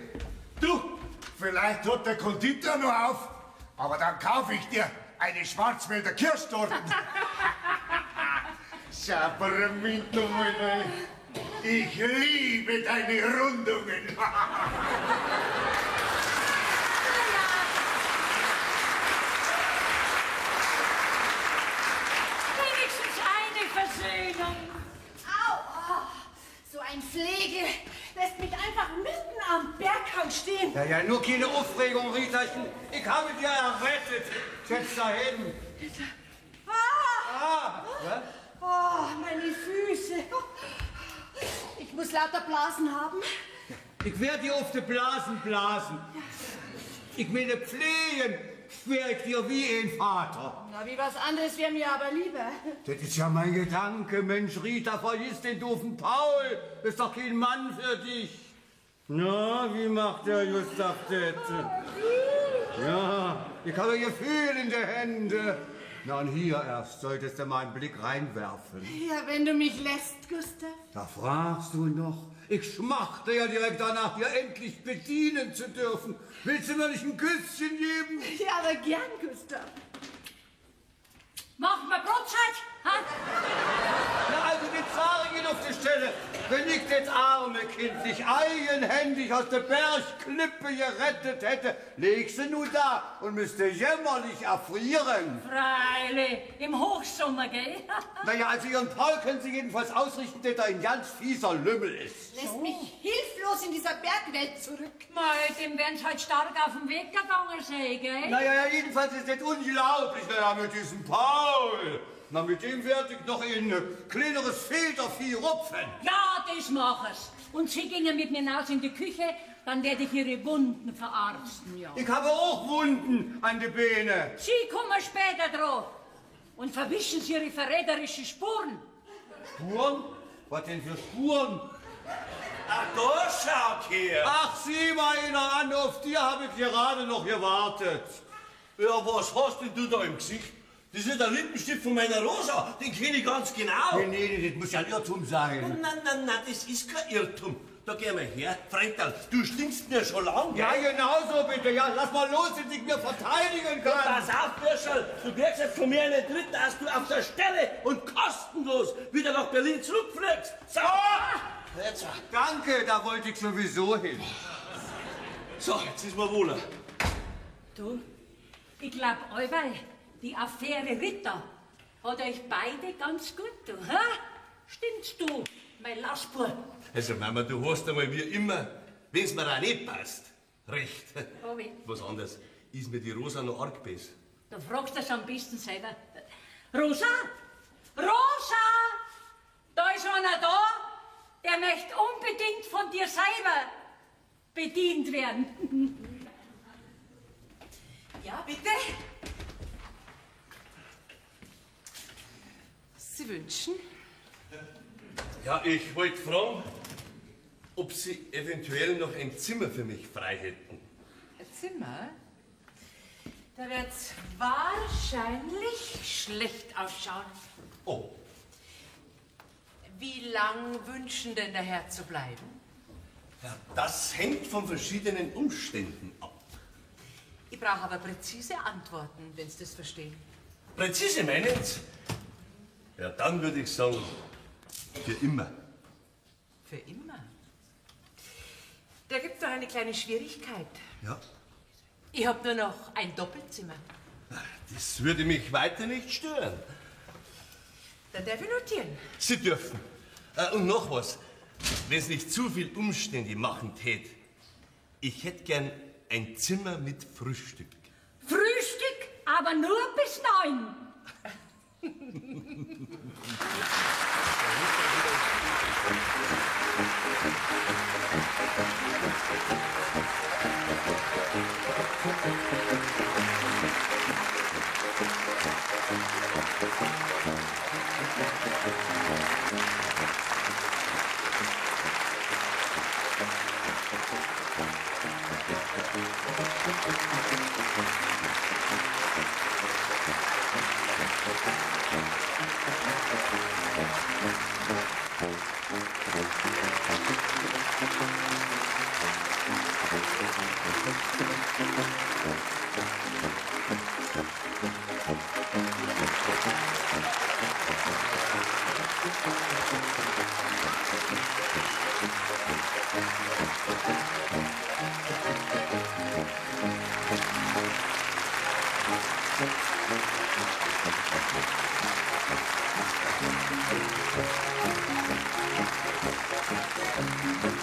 Du, vielleicht hat der Konditor noch auf, aber dann kaufe ich dir eine Schwarzwälder Kirschtorten. Schabermint, du meine. Ich liebe deine Rundungen. Wenigstens eine Versöhnung. Au, so ein Pflege lässt mich einfach mitten am Berghang stehen. Ja, nur keine Aufregung, Ritachen. Ich habe dich errettet. Setz da hin. Ja? Oh, meine Füße. Ich muss lauter Blasen haben. Ich werde dir auf die Blasen blasen. Ich will dir pflegen, schwör ich dir wie ein Vater. Na, wie was anderes wäre mir aber lieber. Das ist ja mein Gedanke, Mensch, Rita, vergiss den doofen Paul. Das ist doch kein Mann für dich. Na, wie macht der Gustav das? Ja, ich habe ein Gefühl in den Händen. Na, und hier erst solltest du mal einen Blick reinwerfen. Ja, wenn du mich lässt, Gustav. Da fragst du noch. Ich schmachte ja direkt danach, dir endlich bedienen zu dürfen. Willst du mir nicht ein Küsschen geben? Ja, aber gern, Gustav. Machen wir Brotzeit, ha? Na, also die Zarin auf die Stelle. Wenn ich das arme Kind sich eigenhändig aus der Bergklippe gerettet hätte, leg sie nun da und müsste jämmerlich erfrieren. Freile, im Hochsommer, gell? Naja, also Ihren Paul können Sie jedenfalls ausrichten, dass er ein ganz fieser Lümmel ist. Lässt mich hilflos in dieser Bergwelt zurück. Mei, dem werden's halt stark auf den Weg gegangen sein, gell? Naja, jedenfalls ist das unglaublich, naja, mit diesem Paul. Na, mit dem werde ich noch in ein kleineres Federvieh rupfen. Ja, das mach es. Und Sie gingen mit mir hinaus in die Küche dann werde ich Ihre Wunden verarzten, ja. Ich habe auch Wunden an den Beinen. Sie kommen später drauf und verwischen Sie Ihre verräterischen Spuren. Spuren? Was denn für Spuren? Ach, da schaut her. Ach, sieh mal einer an, auf dir habe ich gerade noch gewartet. Ja, was hast denn du da im Gesicht? Das ist der Lippenstift von meiner Rosa, den kenne ich ganz genau. Nee, das muss ja ein Irrtum sein. Nein, das ist kein Irrtum. Da geh mal her, Frental, du stinkst mir schon lang. Ja, genau so bitte. Ja, lass mal los, dass ich mir verteidigen kann. Pass auf, Bürscherl, du kriegst jetzt von mir einen Tritt, dass du auf der Stelle und kostenlos wieder nach Berlin zurückfliegst. So! Jetzt. Danke, da wollte ich sowieso hin. So, jetzt ist mir wohler. Du, ich glaube, allweil, die Affäre Ritter hat euch beide ganz gut, du, hä? Stimmt's, du, mein Lassbub? Also, Mama, du hast einmal wie immer, wenn's mir auch nicht passt, recht. Oh, wie? Was anderes ist mir die Rosa noch arg besser. Da fragst du es am besten selber. Rosa! Rosa! Da ist einer da, der möchte unbedingt von dir selber bedient werden. Ja, bitte. Sie wünschen? Ja, ich wollte fragen, ob Sie eventuell noch ein Zimmer für mich frei hätten. Ein Zimmer? Da wird's wahrscheinlich schlecht ausschauen. Oh. Wie lang wünschen denn der Herr zu bleiben? Ja, das hängt von verschiedenen Umständen ab. Ich brauche aber präzise Antworten, wenn Sie das verstehen. Präzise meinen Sie? Ja, dann würde ich sagen, für immer. Für immer? Da gibt's doch eine kleine Schwierigkeit. Ja? Ich habe nur noch ein Doppelzimmer. Das würde mich weiter nicht stören. Dann darf ich notieren. Sie dürfen. Und noch was, wenn es nicht zu viel Umstände machen tät. Ich hätte gern ein Zimmer mit Frühstück. Frühstück, aber nur bis 9. Thank you.